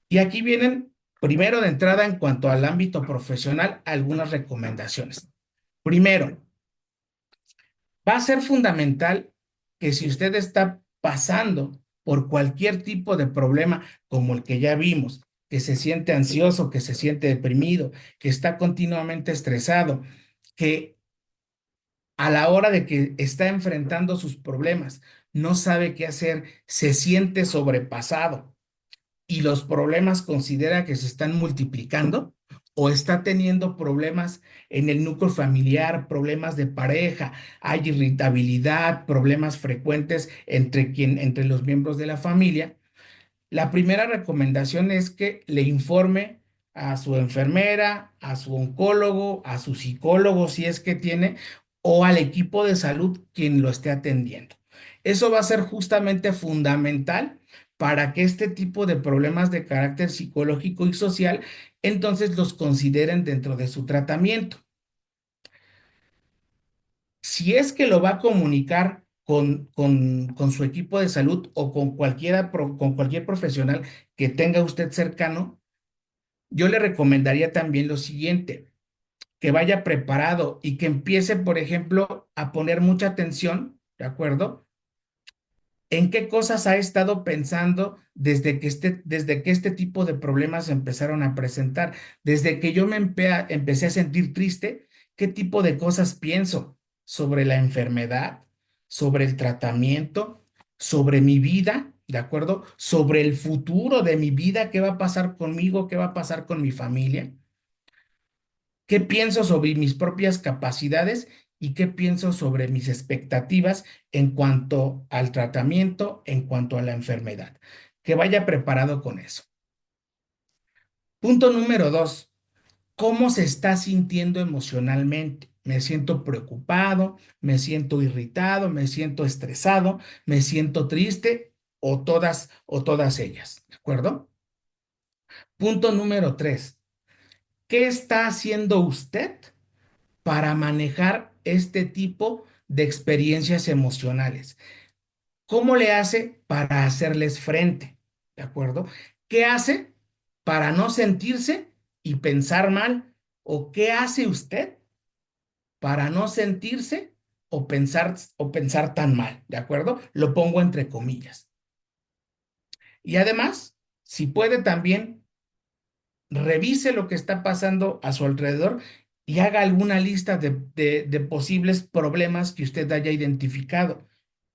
Y aquí vienen, primero de entrada, en cuanto al ámbito profesional, algunas recomendaciones. Primero, va a ser fundamental que si usted está pasando por cualquier tipo de problema como el que ya vimos, que se siente ansioso, que se siente deprimido, que está continuamente estresado, que a la hora de que está enfrentando sus problemas, no sabe qué hacer, se siente sobrepasado y los problemas considera que se están multiplicando o está teniendo problemas en el núcleo familiar, problemas de pareja, hay irritabilidad, problemas frecuentes entre los miembros de la familia. La primera recomendación es que le informe a su enfermera, a su oncólogo, a su psicólogo, si es que tiene, o al equipo de salud quien lo esté atendiendo. Eso va a ser justamente fundamental para que este tipo de problemas de carácter psicológico y social entonces los consideren dentro de su tratamiento. Si es que lo va a comunicar con su equipo de salud o con cualquier profesional que tenga usted cercano, yo le recomendaría también lo siguiente, que vaya preparado y que empiece, por ejemplo, a poner mucha atención, ¿de acuerdo? ¿En qué cosas ha estado pensando desde que este tipo de problemas empezaron a presentar? Desde que yo empecé a sentir triste, ¿qué tipo de cosas pienso sobre la enfermedad, sobre el tratamiento, sobre mi vida, ¿de acuerdo? Sobre el futuro de mi vida, qué va a pasar conmigo, qué va a pasar con mi familia, qué pienso sobre mis propias capacidades y qué pienso sobre mis expectativas en cuanto al tratamiento, en cuanto a la enfermedad. Que vaya preparado con eso. Punto número 2. ¿Cómo se está sintiendo emocionalmente? Me siento preocupado, me siento irritado, me siento estresado, me siento triste o todas ellas. ¿De acuerdo? Punto número 3. ¿Qué está haciendo usted para manejar este tipo de experiencias emocionales? ¿Cómo le hace para hacerles frente? ¿De acuerdo? ¿Qué hace para no sentirse y pensar mal? ¿O qué hace usted para no sentirse o pensar tan mal? ¿De acuerdo? Lo pongo entre comillas. Y además, si puede también, revise lo que está pasando a su alrededor y haga alguna lista de posibles problemas que usted haya identificado.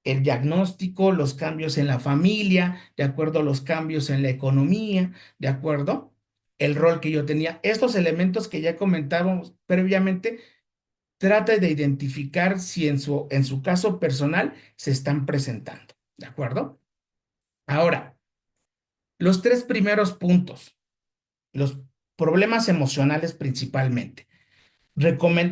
El diagnóstico, los cambios en la familia, de acuerdo a los cambios en la economía, de acuerdo, el rol que yo tenía. Estos elementos que ya comentábamos previamente, trate de identificar si en su caso personal se están presentando, ¿de acuerdo? Ahora, los tres primeros puntos, los problemas emocionales principalmente.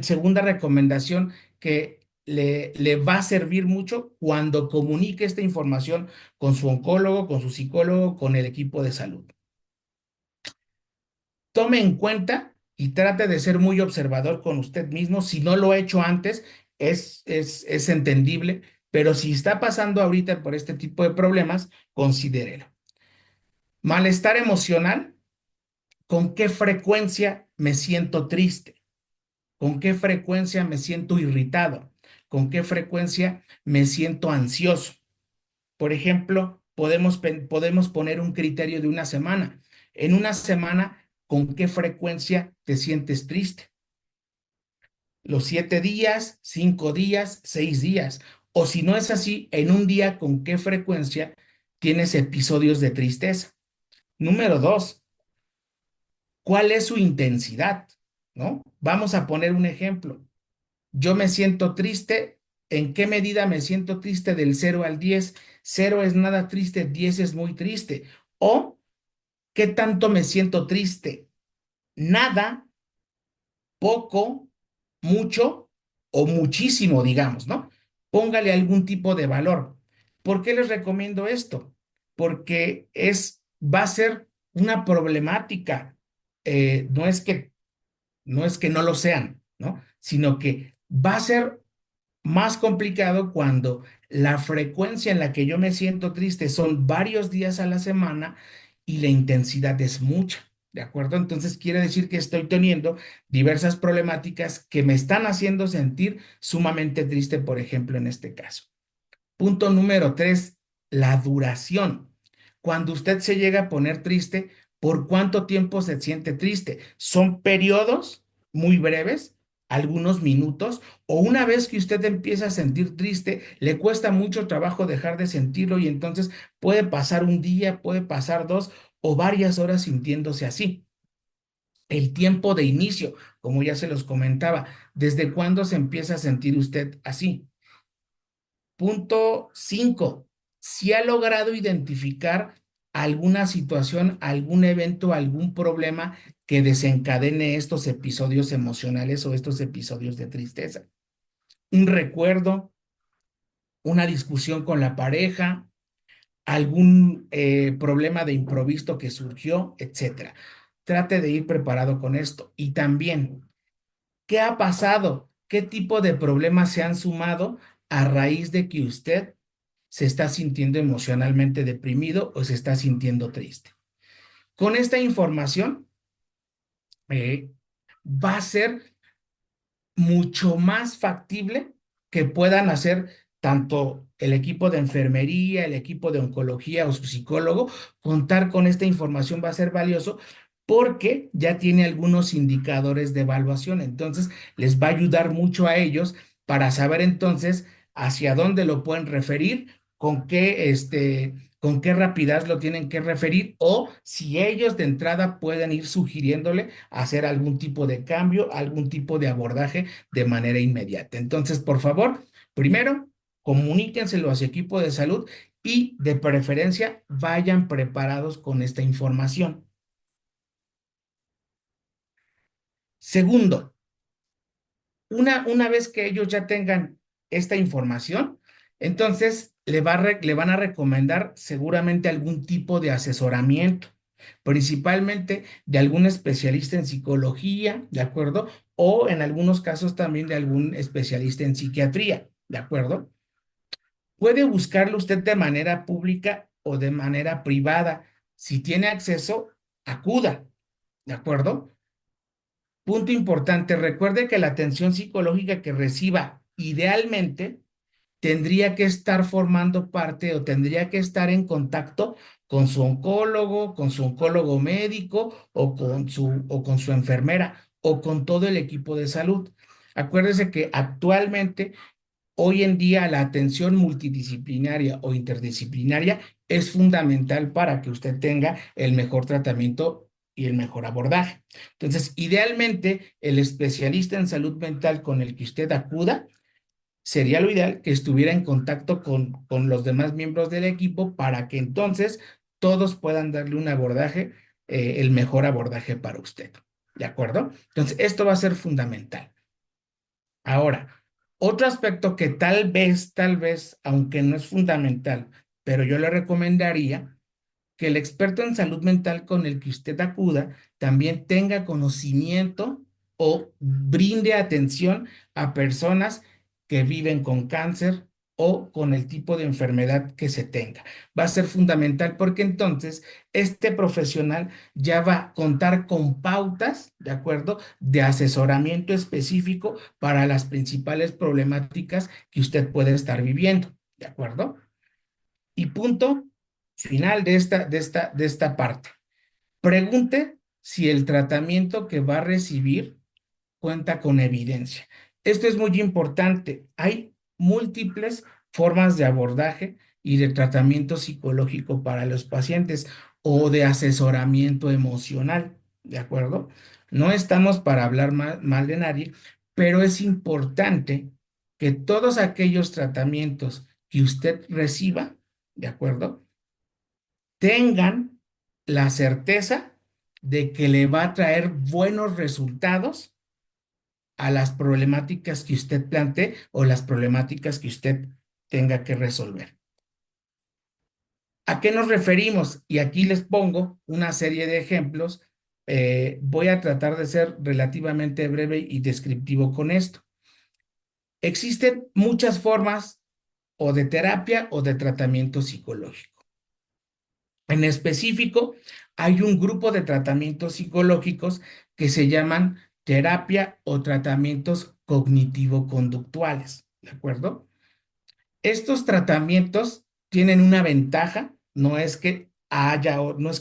Segunda recomendación que le va a servir mucho cuando comunique esta información con su oncólogo, con su psicólogo, con el equipo de salud. Tome en cuenta y trate de ser muy observador con usted mismo. Si no lo ha hecho antes, es entendible, pero si está pasando ahorita por este tipo de problemas, considérelo. Malestar emocional, ¿con qué frecuencia me siento triste? ¿Con qué frecuencia me siento irritado? ¿Con qué frecuencia me siento ansioso? Por ejemplo, podemos poner un criterio de una semana. En una semana, ¿con qué frecuencia te sientes triste? ¿Los 7 días, 5 días, 6 días? O si no es así, en un día, ¿con qué frecuencia tienes episodios de tristeza? Número 2, ¿cuál es su intensidad? ¿No? Vamos a poner un ejemplo. Yo me siento triste. ¿En qué medida me siento triste del 0 al 10? 0 es nada triste, 10 es muy triste. ¿O qué tanto me siento triste? Nada, poco, mucho o muchísimo, digamos, ¿no? Póngale algún tipo de valor. ¿Por qué les recomiendo esto? Porque va a ser una problemática. No es que no lo sean, ¿no? Sino que va a ser más complicado cuando la frecuencia en la que yo me siento triste son varios días a la semana y la intensidad es mucha, ¿de acuerdo? Entonces quiere decir que estoy teniendo diversas problemáticas que me están haciendo sentir sumamente triste, por ejemplo, en este caso. Punto número 3, la duración. Cuando usted se llega a poner triste, ¿por cuánto tiempo se siente triste? ¿Son periodos muy breves, algunos minutos, o una vez que usted empieza a sentir triste, le cuesta mucho trabajo dejar de sentirlo y entonces puede pasar un día, puede pasar dos o varias horas sintiéndose así? El tiempo de inicio, como ya se los comentaba, ¿desde cuándo se empieza a sentir usted así? Punto 5. Si ha logrado identificar alguna situación, algún evento, algún problema que desencadene estos episodios emocionales o estos episodios de tristeza. Un recuerdo, una discusión con la pareja, algún problema de improviso que surgió, etcétera. Trate de ir preparado con esto. Y también, ¿qué ha pasado? ¿Qué tipo de problemas se han sumado a raíz de que usted se está sintiendo emocionalmente deprimido o se está sintiendo triste? Con esta información eh, va a ser mucho más factible que puedan hacer tanto el equipo de enfermería, el equipo de oncología o su psicólogo, contar con esta información va a ser valioso porque ya tiene algunos indicadores de evaluación. Entonces, les va a ayudar mucho a ellos para saber entonces hacia dónde lo pueden referir, con qué rapidez lo tienen que referir o si ellos de entrada pueden ir sugiriéndole hacer algún tipo de cambio, algún tipo de abordaje de manera inmediata. Entonces, por favor, primero, comuníquenselo a su equipo de salud y de preferencia vayan preparados con esta información. Segundo, una vez que ellos ya tengan esta información, entonces le van a recomendar seguramente algún tipo de asesoramiento, principalmente de algún especialista en psicología, ¿de acuerdo? O en algunos casos también de algún especialista en psiquiatría, ¿de acuerdo? Puede buscarlo usted de manera pública o de manera privada. Si tiene acceso, acuda, ¿de acuerdo? Punto importante, recuerde que la atención psicológica que reciba idealmente tendría que estar formando parte o tendría que estar en contacto con su oncólogo médico o con su enfermera o con todo el equipo de salud. Acuérdese que actualmente, hoy en día, la atención multidisciplinaria o interdisciplinaria es fundamental para que usted tenga el mejor tratamiento y el mejor abordaje. Entonces, idealmente, el especialista en salud mental con el que usted acuda, sería lo ideal que estuviera en contacto con los demás miembros del equipo para que entonces todos puedan darle un abordaje, el mejor abordaje para usted. ¿De acuerdo? Entonces, esto va a ser fundamental. Ahora, otro aspecto que tal vez, aunque no es fundamental, pero yo le recomendaría que el experto en salud mental con el que usted acuda también tenga conocimiento o brinde atención a personas que viven con cáncer o con el tipo de enfermedad que se tenga. Va a ser fundamental porque entonces este profesional ya va a contar con pautas, ¿de acuerdo?, de asesoramiento específico para las principales problemáticas que usted puede estar viviendo, ¿de acuerdo? Y punto final de esta parte. Pregunte si el tratamiento que va a recibir cuenta con evidencia. Esto es muy importante. Hay múltiples formas de abordaje y de tratamiento psicológico para los pacientes o de asesoramiento emocional, ¿de acuerdo? No estamos para hablar mal de nadie, pero es importante que todos aquellos tratamientos que usted reciba, ¿de acuerdo?, tengan la certeza de que le va a traer buenos resultados a las problemáticas que usted plantee o las problemáticas que usted tenga que resolver. ¿A qué nos referimos? Y aquí les pongo una serie de ejemplos. Voy a tratar de ser relativamente breve y descriptivo con esto. Existen muchas formas o de terapia o de tratamiento psicológico. En específico, hay un grupo de tratamientos psicológicos que se llaman terapia o tratamientos cognitivo-conductuales, ¿de acuerdo? Estos tratamientos tienen una ventaja, no es que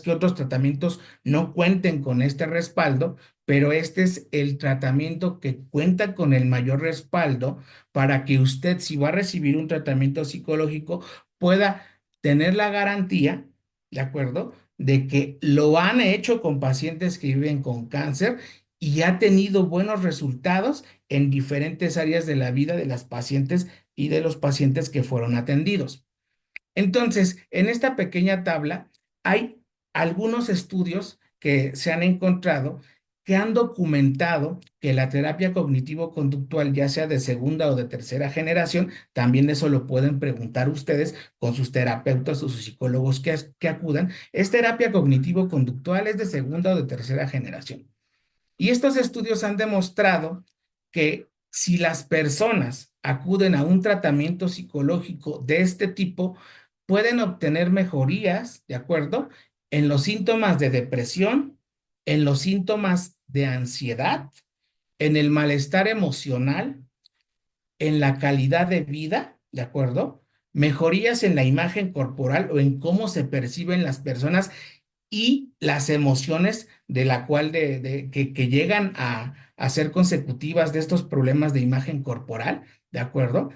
otros tratamientos no cuenten con este respaldo, pero este es el tratamiento que cuenta con el mayor respaldo para que usted, si va a recibir un tratamiento psicológico, pueda tener la garantía, ¿de acuerdo?, de que lo han hecho con pacientes que viven con cáncer y ha tenido buenos resultados en diferentes áreas de la vida de las pacientes y de los pacientes que fueron atendidos. Entonces, en esta pequeña tabla hay algunos estudios que se han encontrado que han documentado que la terapia cognitivo-conductual, ya sea de segunda o de tercera generación, también eso lo pueden preguntar ustedes con sus terapeutas o sus psicólogos que acudan, es terapia cognitivo-conductual, es de segunda o de tercera generación. Y estos estudios han demostrado que si las personas acuden a un tratamiento psicológico de este tipo, pueden obtener mejorías, ¿de acuerdo?, en los síntomas de depresión, en los síntomas de ansiedad, en el malestar emocional, en la calidad de vida ¿de acuerdo? Mejorías en la imagen corporal o en cómo se perciben las personas y las emociones de la cual que llegan a ser consecutivas de estos problemas de imagen corporal, ¿de acuerdo?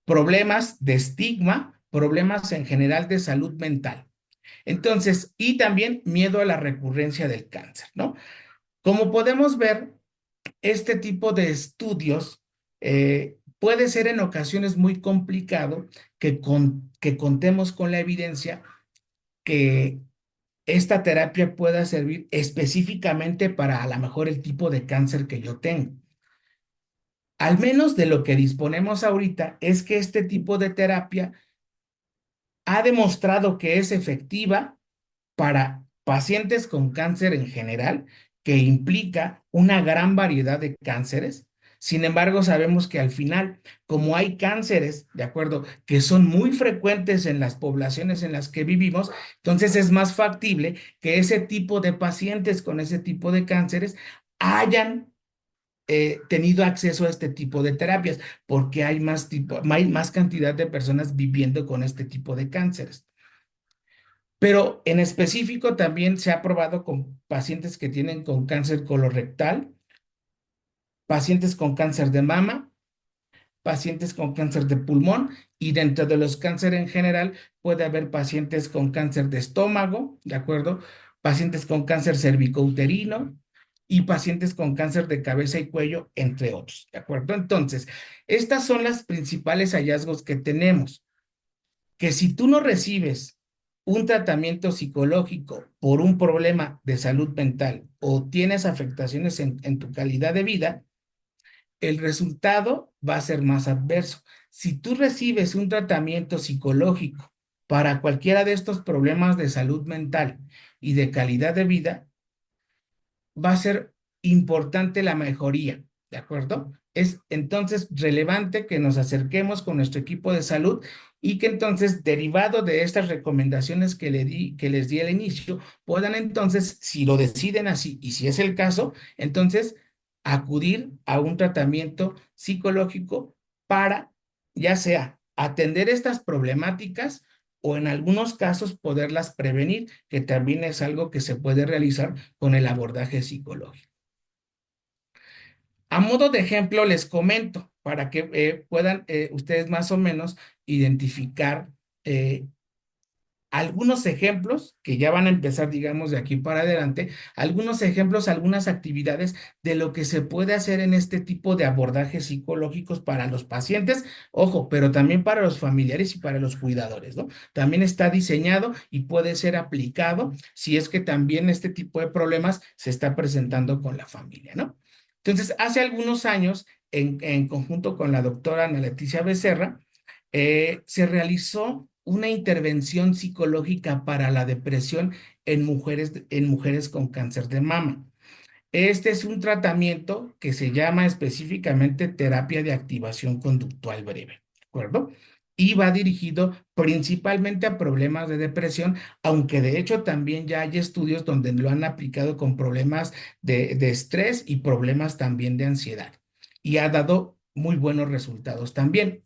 Problemas de estigma, problemas en general de salud mental. Entonces, y también miedo a la recurrencia del cáncer, ¿no? Como podemos ver, este tipo de estudios puede ser en ocasiones muy complicado que contemos con la evidencia que esta terapia pueda servir específicamente para a lo mejor el tipo de cáncer que yo tengo. Al menos de lo que disponemos ahorita es que este tipo de terapia ha demostrado que es efectiva para pacientes con cáncer en general, que implica una gran variedad de cánceres. Sin embargo, sabemos que al final, como hay cánceres, de acuerdo, que son muy frecuentes en las poblaciones en las que vivimos, entonces es más factible que ese tipo de pacientes con ese tipo de cánceres hayan tenido acceso a este tipo de terapias, porque hay más cantidad de personas viviendo con este tipo de cánceres. Pero en específico también se ha probado con pacientes que tienen con cáncer colorectal, pacientes con cáncer de mama, pacientes con cáncer de pulmón y dentro de los cánceres en general puede haber pacientes con cáncer de estómago, ¿de acuerdo? Pacientes con cáncer cervicouterino y pacientes con cáncer de cabeza y cuello, entre otros, ¿de acuerdo? Entonces, estas son las principales hallazgos que tenemos, que si tú no recibes un tratamiento psicológico por un problema de salud mental o tienes afectaciones en tu calidad de vida, el resultado va a ser más adverso. Si tú recibes un tratamiento psicológico para cualquiera de estos problemas de salud mental y de calidad de vida, va a ser importante la mejoría, ¿de acuerdo? Es entonces relevante que nos acerquemos con nuestro equipo de salud y que entonces, derivado de estas recomendaciones que les di al inicio, puedan entonces, si lo deciden así y si es el caso, entonces acudir a un tratamiento psicológico para, ya sea atender estas problemáticas o en algunos casos poderlas prevenir, que también es algo que se puede realizar con el abordaje psicológico. A modo de ejemplo, les comento para que puedan ustedes más o menos identificar eh, algunos ejemplos que ya van a empezar, digamos, de aquí para adelante, algunos ejemplos, algunas actividades de lo que se puede hacer en este tipo de abordajes psicológicos para los pacientes, ojo, pero también para los familiares y para los cuidadores, ¿no? También está diseñado y puede ser aplicado si es que también este tipo de problemas se está presentando con la familia, ¿no? Entonces, hace algunos años, en conjunto con la doctora Ana Leticia Becerra, se realizó una intervención psicológica para la depresión en mujeres con cáncer de mama. Este es un tratamiento que se llama específicamente terapia de activación conductual breve, ¿de acuerdo? Y va dirigido principalmente a problemas de depresión, aunque de hecho también ya hay estudios donde lo han aplicado con problemas de estrés y problemas también de ansiedad. Y ha dado muy buenos resultados también.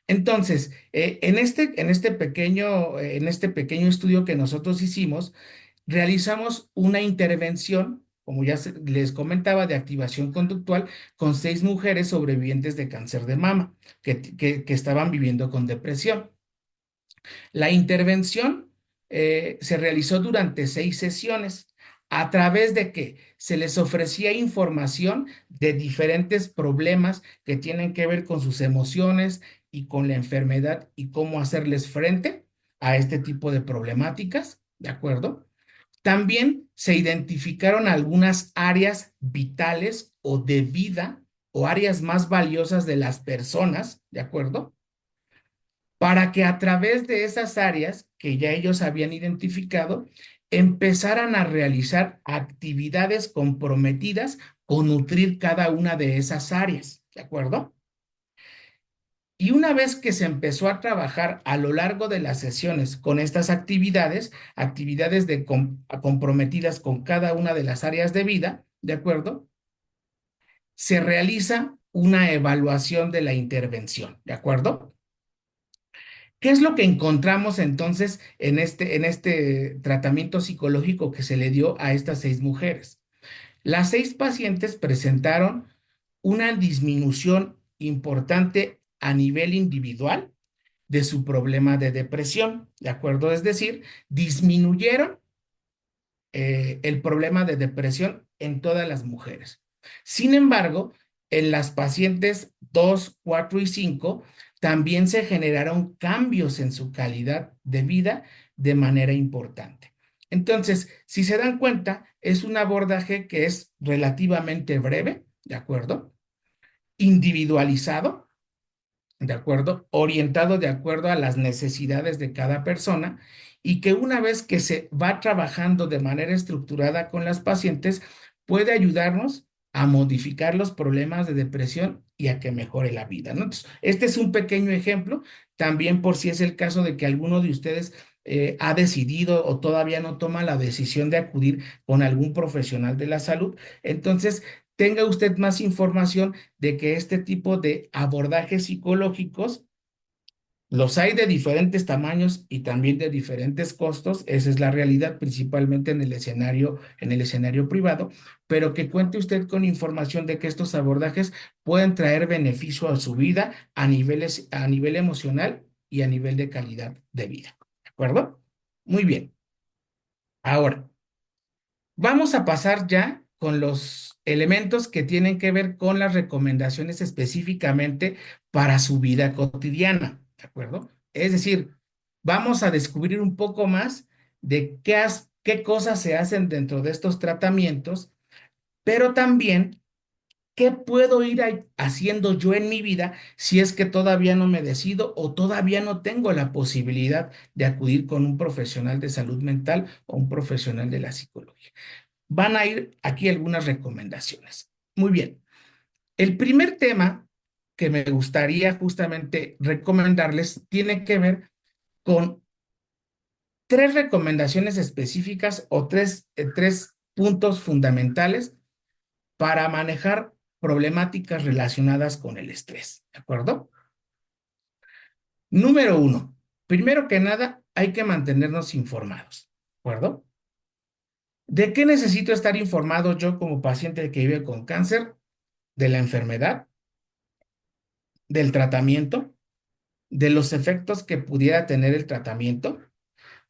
Entonces, en este pequeño estudio que nosotros hicimos, realizamos una intervención, como ya les comentaba, de activación conductual con 6 mujeres sobrevivientes de cáncer de mama que estaban viviendo con depresión. La intervención se realizó durante 6 sesiones, a través de que se les ofrecía información de diferentes problemas que tienen que ver con sus emociones y con la enfermedad y cómo hacerles frente a este tipo de problemáticas, ¿de acuerdo? También se identificaron algunas áreas vitales o de vida o áreas más valiosas de las personas, ¿de acuerdo? Para que a través de esas áreas que ya ellos habían identificado, empezaran a realizar actividades comprometidas con nutrir cada una de esas áreas, ¿de acuerdo? Y una vez que se empezó a trabajar a lo largo de las sesiones con estas actividades, comprometidas con cada una de las áreas de vida, ¿de acuerdo? Se realiza una evaluación de la intervención, ¿de acuerdo? ¿Qué es lo que encontramos entonces en este tratamiento psicológico que se le dio a estas 6 mujeres? Las 6 pacientes presentaron una disminución importante a nivel individual de su problema de depresión, ¿de acuerdo? Es decir, disminuyeron el problema de depresión en todas las mujeres. Sin embargo, en las pacientes 2, 4 y 5 también se generaron cambios en su calidad de vida de manera importante. Entonces, si se dan cuenta, es un abordaje que es relativamente breve, ¿de acuerdo? Individualizado, ¿de acuerdo? Orientado de acuerdo a las necesidades de cada persona y que una vez que se va trabajando de manera estructurada con las pacientes, puede ayudarnos a modificar los problemas de depresión y a que mejore la vida, ¿no? Entonces, este es un pequeño ejemplo, también por si es el caso de que alguno de ustedes ha decidido o todavía no toma la decisión de acudir con algún profesional de la salud. Entonces, tenga usted más información de que este tipo de abordajes psicológicos los hay de diferentes tamaños y también de diferentes costos. Esa es la realidad, principalmente en el escenario privado, pero que cuente usted con información de que estos abordajes pueden traer beneficio a su vida a nivel emocional y a nivel de calidad de vida. ¿De acuerdo? Muy bien. Ahora, vamos a pasar ya con los elementos que tienen que ver con las recomendaciones específicamente para su vida cotidiana, ¿de acuerdo? Es decir, vamos a descubrir un poco más de qué cosas se hacen dentro de estos tratamientos, pero también qué puedo ir haciendo yo en mi vida si es que todavía no me decido o todavía no tengo la posibilidad de acudir con un profesional de salud mental o un profesional de la psicología. Van a ir aquí algunas recomendaciones. Muy bien. El primer tema que me gustaría justamente recomendarles tiene que ver con 3 recomendaciones específicas o tres puntos fundamentales para manejar problemáticas relacionadas con el estrés. ¿De acuerdo? Número 1. Primero que nada, hay que mantenernos informados. ¿De acuerdo? ¿De qué necesito estar informado yo como paciente que vive con cáncer? De la enfermedad, del tratamiento, de los efectos que pudiera tener el tratamiento,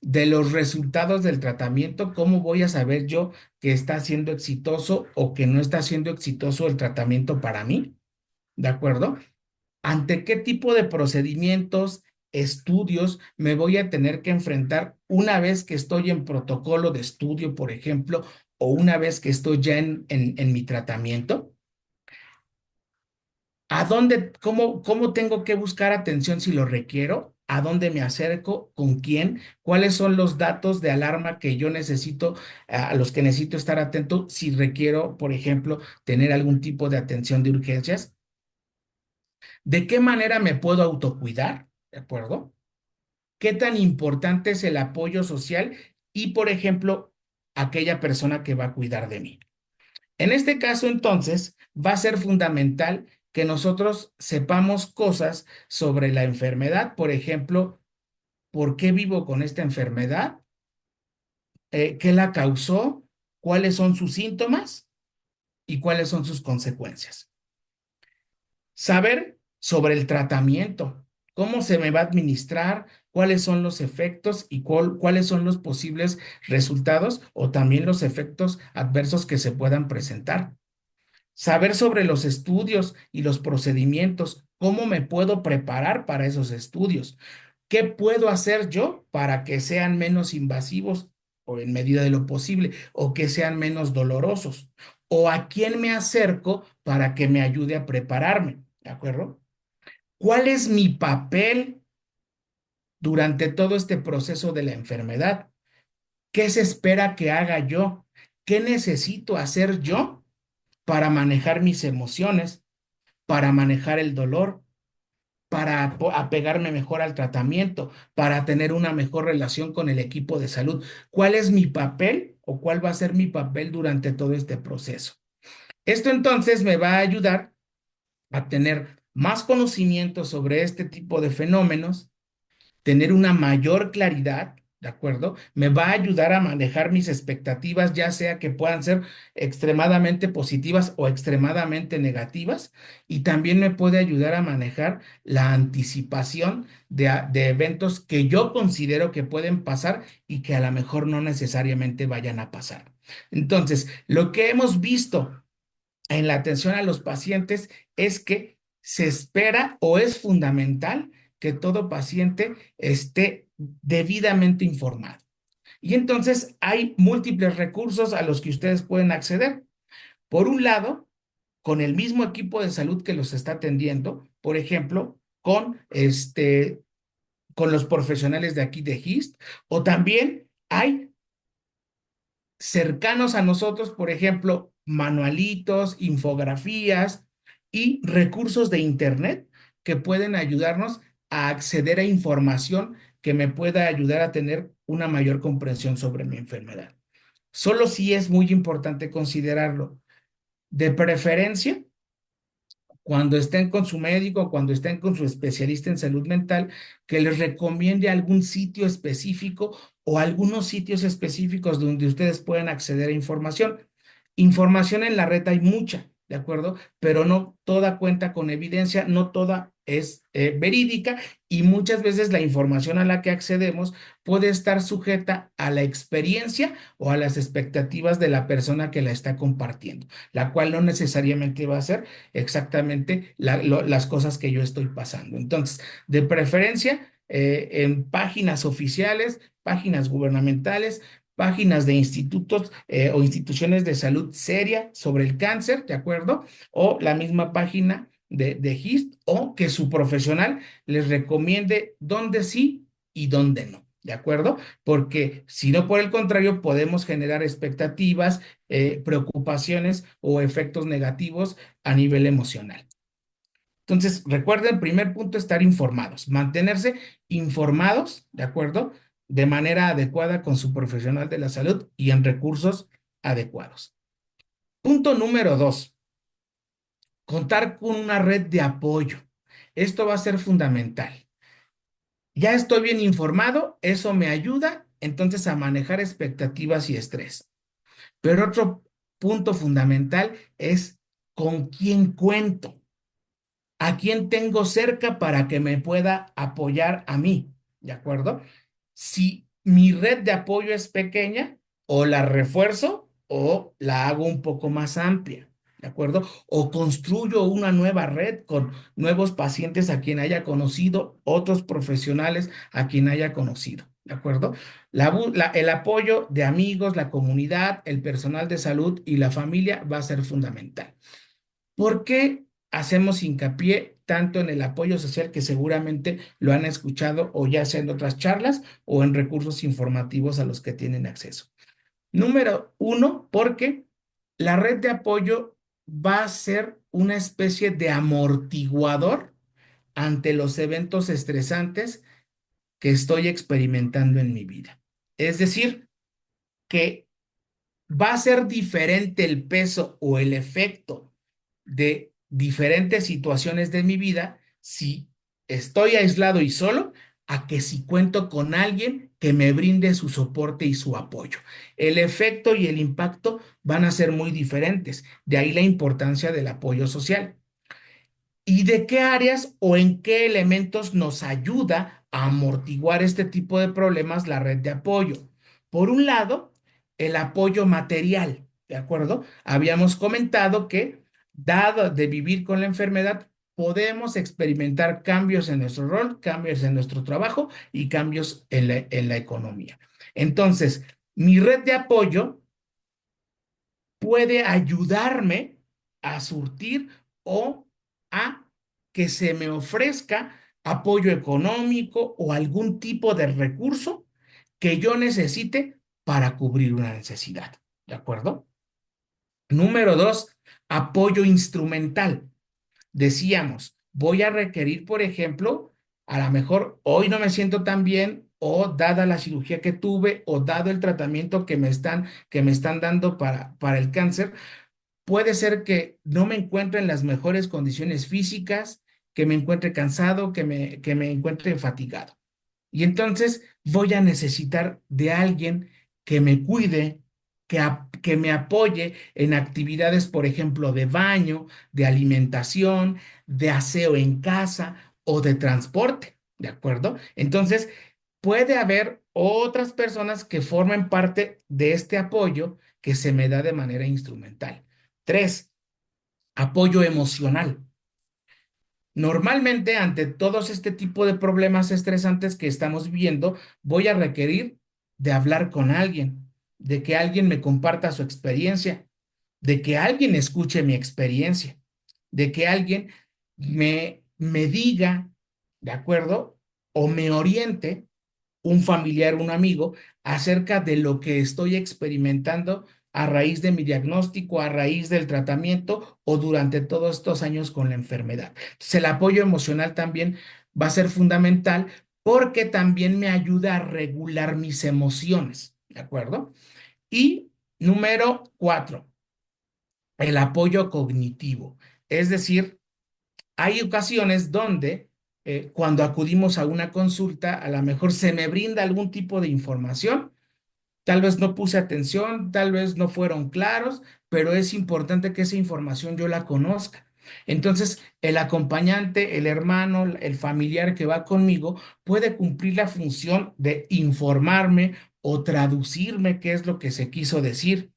de los resultados del tratamiento, cómo voy a saber yo que está siendo exitoso o que no está siendo exitoso el tratamiento para mí, ¿de acuerdo? ¿Ante qué tipo de procedimientos, estudios me voy a tener que enfrentar una vez que estoy en protocolo de estudio, por ejemplo, o una vez que estoy ya en mi tratamiento? ¿A dónde, cómo tengo que buscar atención si lo requiero? ¿A dónde me acerco? ¿Con quién? ¿Cuáles son los datos de alarma que yo necesito, a los que necesito estar atento si requiero, por ejemplo, tener algún tipo de atención de urgencias? ¿De qué manera me puedo autocuidar? ¿De acuerdo? ¿Qué tan importante es el apoyo social y, por ejemplo, aquella persona que va a cuidar de mí? En este caso, entonces, va a ser fundamental que nosotros sepamos cosas sobre la enfermedad, por ejemplo, por qué vivo con esta enfermedad, qué la causó, cuáles son sus síntomas y cuáles son sus consecuencias. Saber sobre el tratamiento, cómo se me va a administrar, cuáles son los efectos y cuáles son los posibles resultados o también los efectos adversos que se puedan presentar. Saber sobre los estudios y los procedimientos, cómo me puedo preparar para esos estudios, qué puedo hacer yo para que sean menos invasivos o en medida de lo posible, o que sean menos dolorosos, o a quién me acerco para que me ayude a prepararme, ¿de acuerdo? ¿Cuál es mi papel durante todo este proceso de la enfermedad? ¿Qué se espera que haga yo? ¿Qué necesito hacer yo para manejar mis emociones, para manejar el dolor, para apegarme mejor al tratamiento, para tener una mejor relación con el equipo de salud? ¿Cuál es mi papel o cuál va a ser mi papel durante todo este proceso? Esto entonces me va a ayudar a tener más conocimiento sobre este tipo de fenómenos tener una mayor claridad, ¿de acuerdo? Me va a ayudar a manejar mis expectativas, ya sea que puedan ser extremadamente positivas o extremadamente negativas, y también me puede ayudar a manejar la anticipación de eventos que yo considero que pueden pasar y que a lo mejor no necesariamente vayan a pasar. Entonces, lo que hemos visto en la atención a los pacientes es que se espera o es fundamental que todo paciente esté debidamente informado. Y entonces hay múltiples recursos a los que ustedes pueden acceder. Por un lado, con el mismo equipo de salud que los está atendiendo, por ejemplo, con los profesionales de aquí de HIST, o también hay cercanos a nosotros, por ejemplo, manualitos, infografías y recursos de Internet que pueden ayudarnos a acceder a información que me pueda ayudar a tener una mayor comprensión sobre mi enfermedad. Solo sí es muy importante considerarlo. De preferencia, cuando estén con su médico, cuando estén con su especialista en salud mental, que les recomiende algún sitio específico o algunos sitios específicos donde ustedes pueden acceder a información. Información en la red hay mucha, ¿de acuerdo? Pero no toda cuenta con evidencia, no toda es verídica, y muchas veces la información a la que accedemos puede estar sujeta a la experiencia o a las expectativas de la persona que la está compartiendo, la cual no necesariamente va a ser exactamente las cosas que yo estoy pasando. Entonces, de preferencia, en páginas oficiales, páginas gubernamentales, páginas de institutos o instituciones de salud seria sobre el cáncer, ¿de acuerdo? O la misma página de HIST, o que su profesional les recomiende dónde sí y dónde no. ¿De acuerdo? Porque si no, por el contrario, podemos generar expectativas, preocupaciones o efectos negativos a nivel emocional. Entonces, recuerden, primer punto, estar informados, mantenerse informados, ¿de acuerdo? De manera adecuada con su profesional de la salud y en recursos adecuados. Punto número 2, contar con una red de apoyo. Esto va a ser fundamental. Ya estoy bien informado, eso me ayuda entonces a manejar expectativas y estrés. Pero otro punto fundamental es con quién cuento. ¿A quién tengo cerca para que me pueda apoyar a mí? ¿De acuerdo? Si mi red de apoyo es pequeña, o la refuerzo o la hago un poco más amplia. ¿De acuerdo? O construyo una nueva red con nuevos pacientes a quien haya conocido, otros profesionales a quien haya conocido. ¿De acuerdo? El apoyo de amigos, la comunidad, el personal de salud y la familia va a ser fundamental. ¿Por qué hacemos hincapié tanto en el apoyo social, que seguramente lo han escuchado o ya sea en otras charlas o en recursos informativos a los que tienen acceso? Número uno, porque la red de apoyo va a ser una especie de amortiguador ante los eventos estresantes que estoy experimentando en mi vida. Es decir, que va a ser diferente el peso o el efecto de diferentes situaciones de mi vida si estoy aislado y solo, a que si cuento con alguien que me brinde su soporte y su apoyo. El efecto y el impacto van a ser muy diferentes. De ahí la importancia del apoyo social. ¿Y de qué áreas o en qué elementos nos ayuda a amortiguar este tipo de problemas la red de apoyo? Por un lado, el apoyo material, ¿de acuerdo? Habíamos comentado que, dado de vivir con la enfermedad, podemos experimentar cambios en nuestro rol, cambios en nuestro trabajo y cambios en la economía. Entonces, mi red de apoyo puede ayudarme a surtir o a que se me ofrezca apoyo económico o algún tipo de recurso que yo necesite para cubrir una necesidad. ¿De acuerdo? Número 2, apoyo instrumental. Decíamos, voy a requerir, por ejemplo, a lo mejor hoy no me siento tan bien, o dada la cirugía que tuve, o dado el tratamiento que me están dando para el cáncer, puede ser que no me encuentre en las mejores condiciones físicas, que me encuentre cansado, que me encuentre fatigado. Y entonces voy a necesitar de alguien que me cuide, que me apoye en actividades, por ejemplo, de baño, de alimentación, de aseo en casa o de transporte, ¿de acuerdo? Entonces, puede haber otras personas que formen parte de este apoyo que se me da de manera instrumental. Tres, apoyo emocional. Normalmente, ante todos este tipo de problemas estresantes que estamos viviendo, voy a requerir de hablar con alguien, de que alguien me comparta su experiencia, de que alguien escuche mi experiencia, de que alguien me diga, ¿de acuerdo? O me oriente un familiar, un amigo, acerca de lo que estoy experimentando a raíz de mi diagnóstico, a raíz del tratamiento o durante todos estos años con la enfermedad. Entonces, el apoyo emocional también va a ser fundamental porque también me ayuda a regular mis emociones, ¿de acuerdo? Y número cuatro, el apoyo cognitivo. Es decir, hay ocasiones donde cuando acudimos a una consulta, a lo mejor se me brinda algún tipo de información, tal vez no puse atención, tal vez no fueron claros, pero es importante que esa información yo la conozca. Entonces, el acompañante, el hermano, el familiar que va conmigo puede cumplir la función de informarme o traducirme qué es lo que se quiso decir,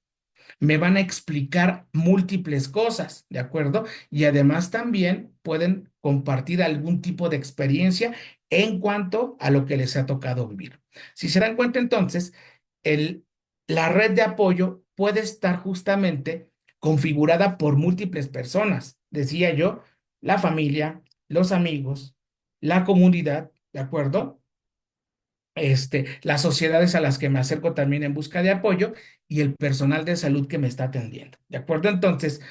me van a explicar múltiples cosas, ¿de acuerdo? Y además también pueden compartir algún tipo de experiencia en cuanto a lo que les ha tocado vivir. Si se dan cuenta entonces, el, la red de apoyo puede estar justamente configurada por múltiples personas. Decía yo, la familia, los amigos, la comunidad, ¿de acuerdo? Las sociedades a las que me acerco también en busca de apoyo y el personal de salud que me está atendiendo. ¿De acuerdo? Entonces,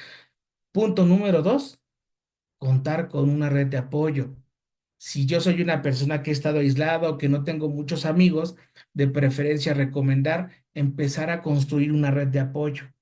punto número dos, contar con una red de apoyo. Si yo soy una persona que he estado aislado o que no tengo muchos amigos, de preferencia recomendar empezar a construir una red de apoyo.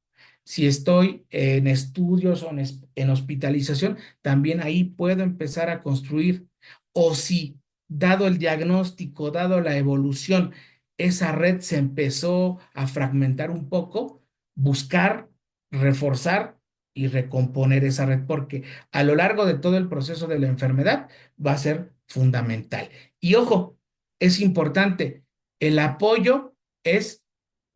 Si estoy en estudios o en hospitalización, también ahí puedo empezar a construir. O si, dado el diagnóstico, dado la evolución, esa red se empezó a fragmentar un poco, buscar, reforzar y recomponer esa red, porque a lo largo de todo el proceso de la enfermedad va a ser fundamental. Y ojo, es importante, el apoyo es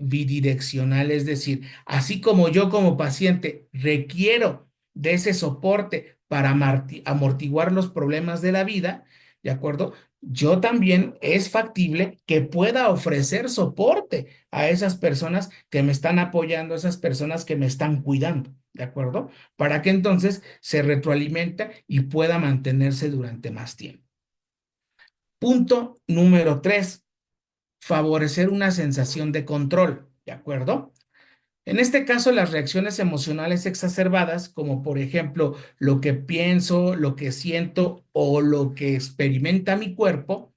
bidireccional, es decir, así como yo como paciente requiero de ese soporte para amortiguar los problemas de la vida, ¿de acuerdo? Yo también es factible que pueda ofrecer soporte a esas personas que me están apoyando, a esas personas que me están cuidando, ¿de acuerdo? Para que entonces se retroalimenta y pueda mantenerse durante más tiempo. Punto número tres, favorecer una sensación de control, ¿de acuerdo? En este caso, las reacciones emocionales exacerbadas, como por ejemplo lo que pienso, lo que siento o lo que experimenta mi cuerpo,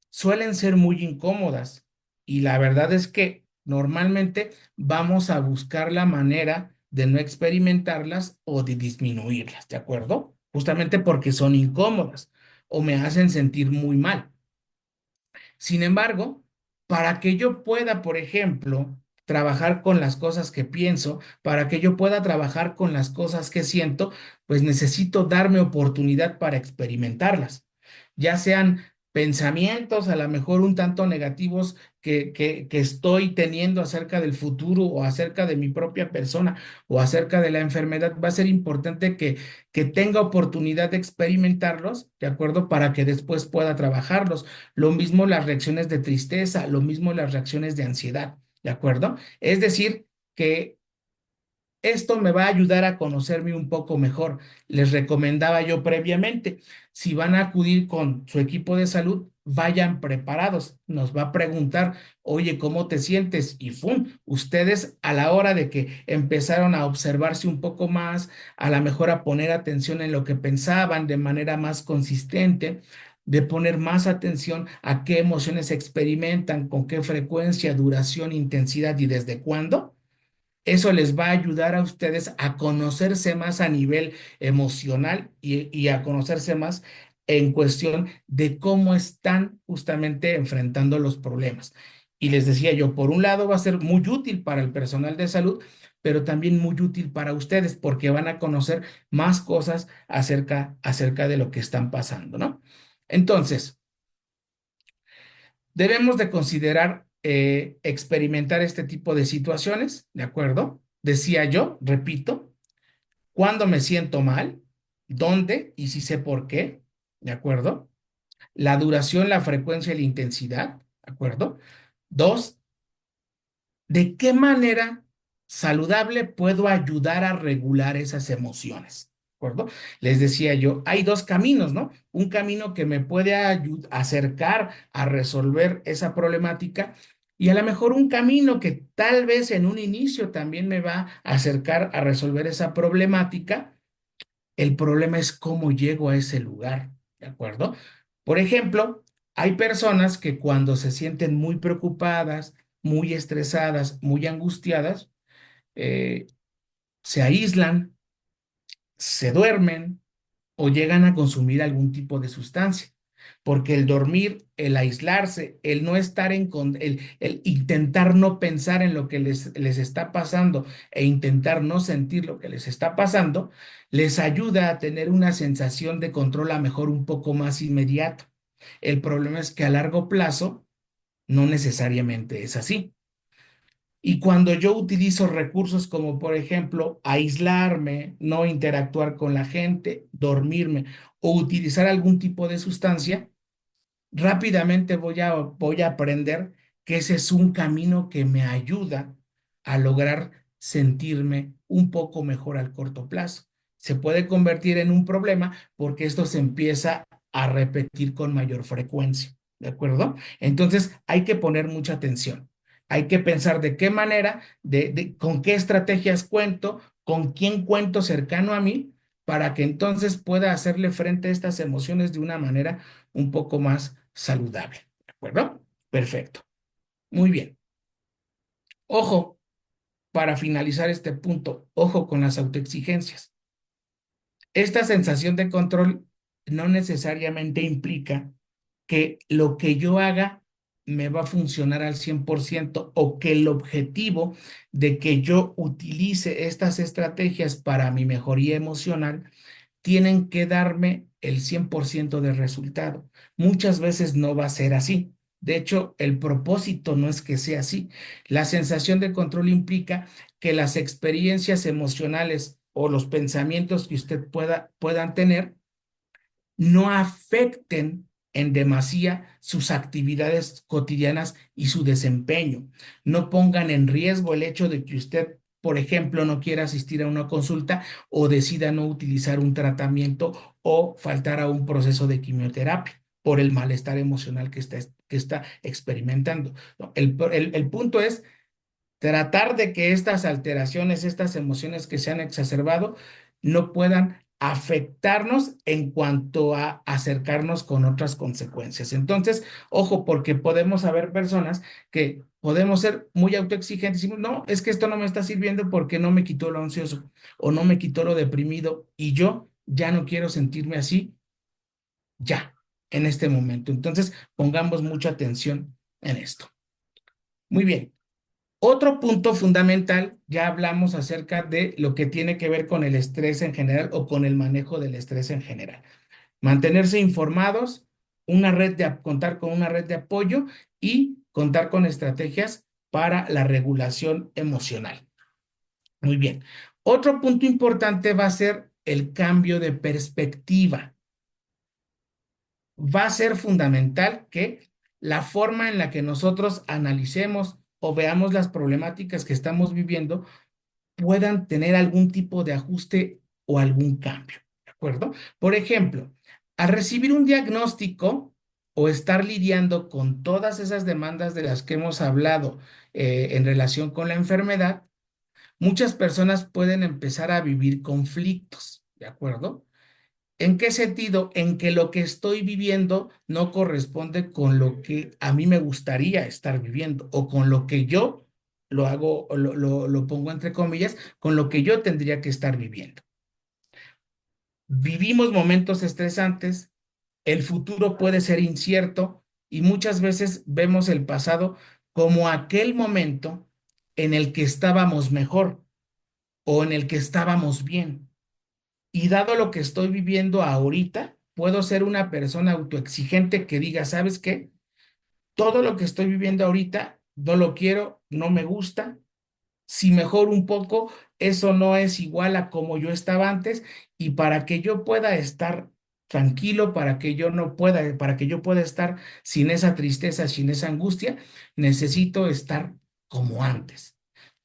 suelen ser muy incómodas. Y la verdad es que normalmente vamos a buscar la manera de no experimentarlas o de disminuirlas, ¿de acuerdo? Justamente porque son incómodas o me hacen sentir muy mal. Sin embargo, para que yo pueda, por ejemplo, trabajar con las cosas que pienso, para que yo pueda trabajar con las cosas que siento, pues necesito darme oportunidad para experimentarlas, ya sean pensamientos a lo mejor un tanto negativos que estoy teniendo acerca del futuro o acerca de mi propia persona o acerca de la enfermedad, va a ser importante que tenga oportunidad de experimentarlos, ¿de acuerdo? Para que después pueda trabajarlos. Lo mismo las reacciones de tristeza, lo mismo las reacciones de ansiedad, ¿de acuerdo? Es decir, que esto me va a ayudar a conocerme un poco mejor. Les recomendaba yo previamente, si van a acudir con su equipo de salud, vayan preparados. Nos va a preguntar, oye, ¿cómo te sientes? Y ¡fum! Ustedes a la hora de que empezaron a observarse un poco más, a lo mejor a poner atención en lo que pensaban de manera más consistente, de poner más atención a qué emociones experimentan, con qué frecuencia, duración, intensidad y desde cuándo. Eso les va a ayudar a ustedes a conocerse más a nivel emocional y a conocerse más en cuestión de cómo están justamente enfrentando los problemas. Y les decía yo, por un lado va a ser muy útil para el personal de salud, pero también muy útil para ustedes porque van a conocer más cosas acerca de lo que están pasando, ¿no? Entonces, debemos de considerar experimentar este tipo de situaciones, ¿de acuerdo? Decía yo, repito, cuándo me siento mal, dónde y si sé por qué, ¿de acuerdo? La duración, la frecuencia y la intensidad, ¿de acuerdo? Dos, ¿de qué manera saludable puedo ayudar a regular esas emociones? ¿De acuerdo? Les decía yo, hay dos caminos, ¿no? Un camino que me puede acercar a resolver esa problemática y a lo mejor un camino que tal vez en un inicio también me va a acercar a resolver esa problemática. El problema es cómo llego a ese lugar, ¿de acuerdo? Por ejemplo, hay personas que cuando se sienten muy preocupadas, muy estresadas, muy angustiadas, eh, se aíslan, se duermen o llegan a consumir algún tipo de sustancia. Porque el dormir, el aislarse, el no estar el intentar no pensar en lo que les está pasando e intentar no sentir lo que les está pasando, les ayuda a tener una sensación de control a mejor un poco más inmediato. El problema es que a largo plazo no necesariamente es así. Y cuando yo utilizo recursos como, por ejemplo, aislarme, no interactuar con la gente, dormirme o utilizar algún tipo de sustancia, rápidamente voy a aprender que ese es un camino que me ayuda a lograr sentirme un poco mejor al corto plazo. Se puede convertir en un problema porque esto se empieza a repetir con mayor frecuencia, ¿de acuerdo? Entonces hay que poner mucha atención. Hay que pensar de qué manera, con qué estrategias cuento, con quién cuento cercano a mí, para que entonces pueda hacerle frente a estas emociones de una manera un poco más saludable. ¿De acuerdo? Perfecto. Muy bien. Ojo, para finalizar este punto, ojo con las autoexigencias. Esta sensación de control no necesariamente implica que lo que yo haga me va a funcionar al 100% o que el objetivo de que yo utilice estas estrategias para mi mejoría emocional tienen que darme el 100% de resultado. Muchas veces no va a ser así. De hecho, el propósito no es que sea así. La sensación de control implica que las experiencias emocionales o los pensamientos que usted puedan tener no afecten en demasía sus actividades cotidianas y su desempeño. No pongan en riesgo el hecho de que usted, por ejemplo, no quiera asistir a una consulta o decida no utilizar un tratamiento o faltar a un proceso de quimioterapia por el malestar emocional que está experimentando. No, el punto es tratar de que estas alteraciones, estas emociones que se han exacerbado, no puedan afectarnos en cuanto a acercarnos con otras consecuencias. Entonces, ojo, porque podemos haber personas que podemos ser muy autoexigentes y decimos, no, es que esto no me está sirviendo porque no me quitó lo ansioso o no me quitó lo deprimido y yo ya no quiero sentirme así ya, en este momento. Entonces, pongamos mucha atención en esto. Muy bien. Otro punto fundamental, ya hablamos acerca de lo que tiene que ver con el estrés en general o con el manejo del estrés en general. Mantenerse informados, contar con una red de apoyo y contar con estrategias para la regulación emocional. Muy bien. Otro punto importante va a ser el cambio de perspectiva. Va a ser fundamental que la forma en la que nosotros analicemos o veamos las problemáticas que estamos viviendo puedan tener algún tipo de ajuste o algún cambio, ¿de acuerdo? Por ejemplo, al recibir un diagnóstico o estar lidiando con todas esas demandas de las que hemos hablado en relación con la enfermedad, muchas personas pueden empezar a vivir conflictos, ¿de acuerdo? ¿En qué sentido? En que lo que estoy viviendo no corresponde con lo que a mí me gustaría estar viviendo o con lo que yo lo hago, lo pongo entre comillas, con lo que yo tendría que estar viviendo. Vivimos momentos estresantes, el futuro puede ser incierto y muchas veces vemos el pasado como aquel momento en el que estábamos mejor o en el que estábamos bien. Y dado lo que estoy viviendo ahorita, puedo ser una persona autoexigente que diga, ¿sabes qué? Todo lo que estoy viviendo ahorita no lo quiero, no me gusta. Si mejoro un poco, eso no es igual a como yo estaba antes y para que yo pueda estar tranquilo, para que yo pueda estar sin esa tristeza, sin esa angustia, necesito estar como antes.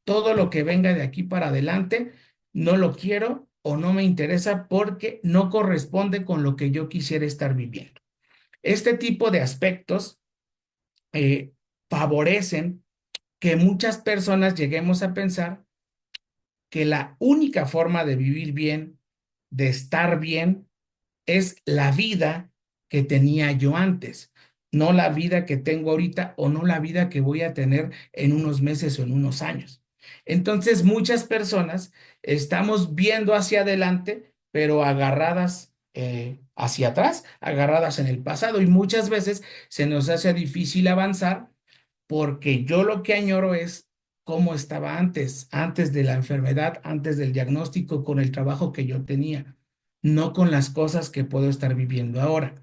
Todo lo que venga de aquí para adelante, no lo quiero o no me interesa porque no corresponde con lo que yo quisiera estar viviendo. Este tipo de aspectos eh, favorecen que muchas personas lleguemos a pensar que la única forma de vivir bien, de estar bien, es la vida que tenía yo antes, no la vida que tengo ahorita o no la vida que voy a tener en unos meses o en unos años. Entonces, muchas personas estamos viendo hacia adelante, pero agarradas hacia atrás, agarradas en el pasado y muchas veces se nos hace difícil avanzar porque yo lo que añoro es cómo estaba antes, antes de la enfermedad, antes del diagnóstico, con el trabajo que yo tenía, no con las cosas que puedo estar viviendo ahora.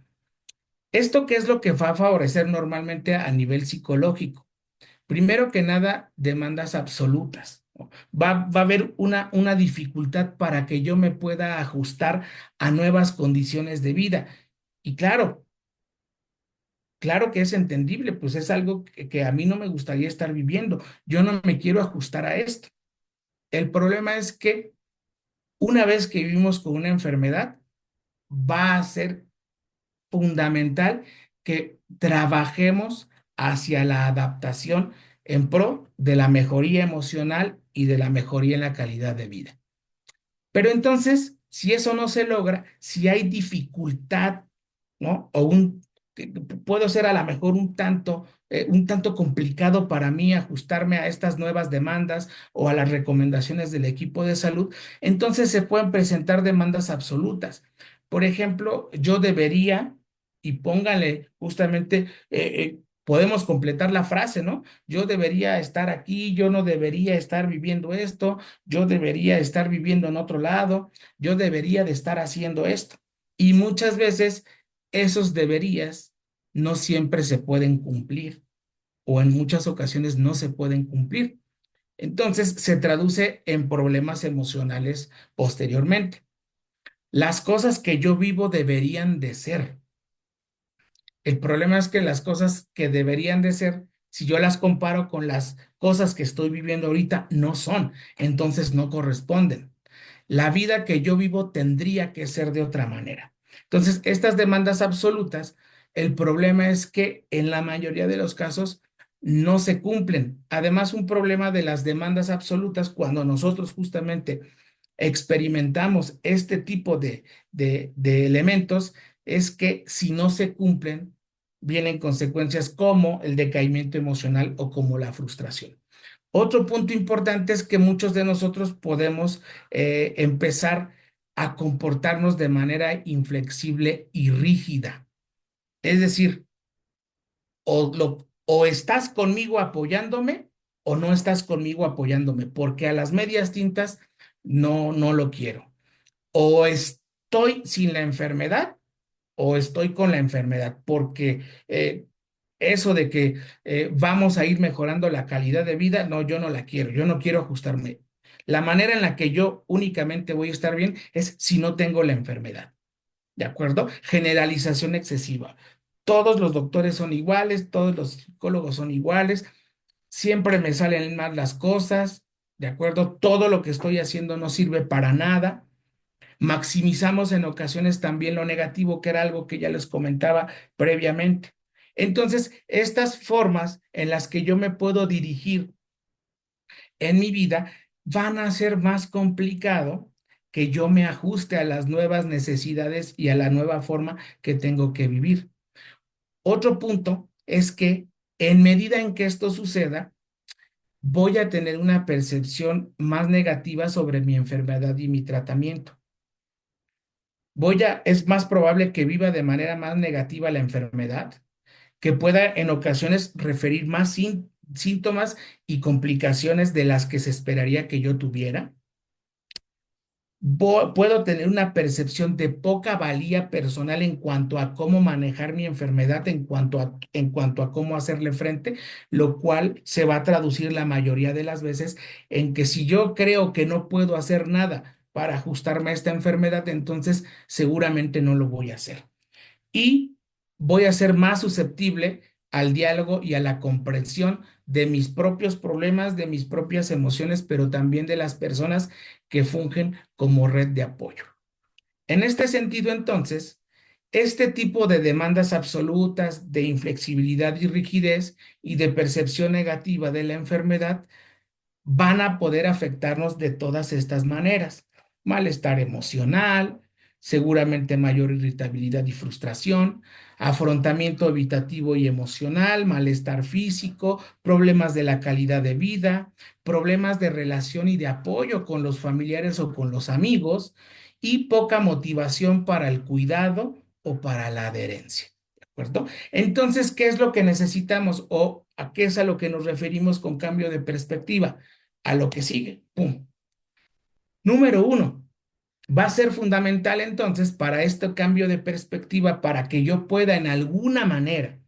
¿Esto qué es lo que va a favorecer normalmente a nivel psicológico? Primero que nada, demandas absolutas. ¿No? Va a haber una dificultad para que yo me pueda ajustar a nuevas condiciones de vida. Y claro que es entendible, pues es algo que a mí no me gustaría estar viviendo. Yo no me quiero ajustar a esto. El problema es que una vez que vivimos con una enfermedad, va a ser fundamental que trabajemos hacia la adaptación en pro de la mejoría emocional y de la mejoría en la calidad de vida. Pero entonces, si eso no se logra, si hay dificultad, ¿no? Puedo ser a lo mejor un tanto complicado para mí ajustarme a estas nuevas demandas o a las recomendaciones del equipo de salud, entonces se pueden presentar demandas absolutas. Por ejemplo, yo debería, y póngale justamente, podemos completar la frase, ¿no? Yo debería estar aquí, yo no debería estar viviendo esto, yo debería estar viviendo en otro lado, yo debería de estar haciendo esto. Y muchas veces esos deberías no siempre se pueden cumplir o en muchas ocasiones no se pueden cumplir. Entonces se traduce en problemas emocionales posteriormente. Las cosas que yo vivo deberían de ser. El problema es que las cosas que deberían de ser, si yo las comparo con las cosas que estoy viviendo ahorita, no son, entonces no corresponden. La vida que yo vivo tendría que ser de otra manera. Entonces, estas demandas absolutas, el problema es que en la mayoría de los casos no se cumplen. Además, un problema de las demandas absolutas, cuando nosotros justamente experimentamos este tipo de elementos, es que si no se cumplen, vienen consecuencias como el decaimiento emocional o como la frustración. Otro punto importante es que muchos de nosotros podemos empezar a comportarnos de manera inflexible y rígida. Es decir, o estás conmigo apoyándome o no estás conmigo apoyándome, porque a las medias tintas no lo quiero. O estoy sin la enfermedad o estoy con la enfermedad, porque eso de que vamos a ir mejorando la calidad de vida, no, yo no la quiero, yo no quiero ajustarme. La manera en la que yo únicamente voy a estar bien es si no tengo la enfermedad, ¿de acuerdo? Generalización excesiva. Todos los doctores son iguales, todos los psicólogos son iguales, siempre me salen mal las cosas, ¿de acuerdo? Todo lo que estoy haciendo no sirve para nada. Maximizamos en ocasiones también lo negativo, que era algo que ya les comentaba previamente. Entonces, estas formas en las que yo me puedo dirigir en mi vida van a ser más complicado que yo me ajuste a las nuevas necesidades y a la nueva forma que tengo que vivir. Otro punto es que en medida en que esto suceda, voy a tener una percepción más negativa sobre mi enfermedad y mi tratamiento. es más probable que viva de manera más negativa la enfermedad, que pueda en ocasiones referir más síntomas y complicaciones de las que se esperaría que yo tuviera. Puedo tener una percepción de poca valía personal en cuanto a cómo manejar mi enfermedad, en cuanto a cómo hacerle frente, lo cual se va a traducir la mayoría de las veces en que si yo creo que no puedo hacer nada para ajustarme a esta enfermedad, entonces seguramente no lo voy a hacer y voy a ser más susceptible al diálogo y a la comprensión de mis propios problemas, de mis propias emociones, pero también de las personas que fungen como red de apoyo. En este sentido, entonces, este tipo de demandas absolutas, de inflexibilidad y rigidez y de percepción negativa de la enfermedad van a poder afectarnos de todas estas maneras. Malestar emocional, seguramente mayor irritabilidad y frustración, afrontamiento evitativo y emocional, malestar físico, problemas de la calidad de vida, problemas de relación y de apoyo con los familiares o con los amigos y poca motivación para el cuidado o para la adherencia. ¿De acuerdo? Entonces, ¿qué es lo que necesitamos o a qué es a lo que nos referimos con cambio de perspectiva? A lo que sigue. ¡Pum! Número uno, va a ser fundamental entonces para este cambio de perspectiva, para que yo pueda en alguna manera,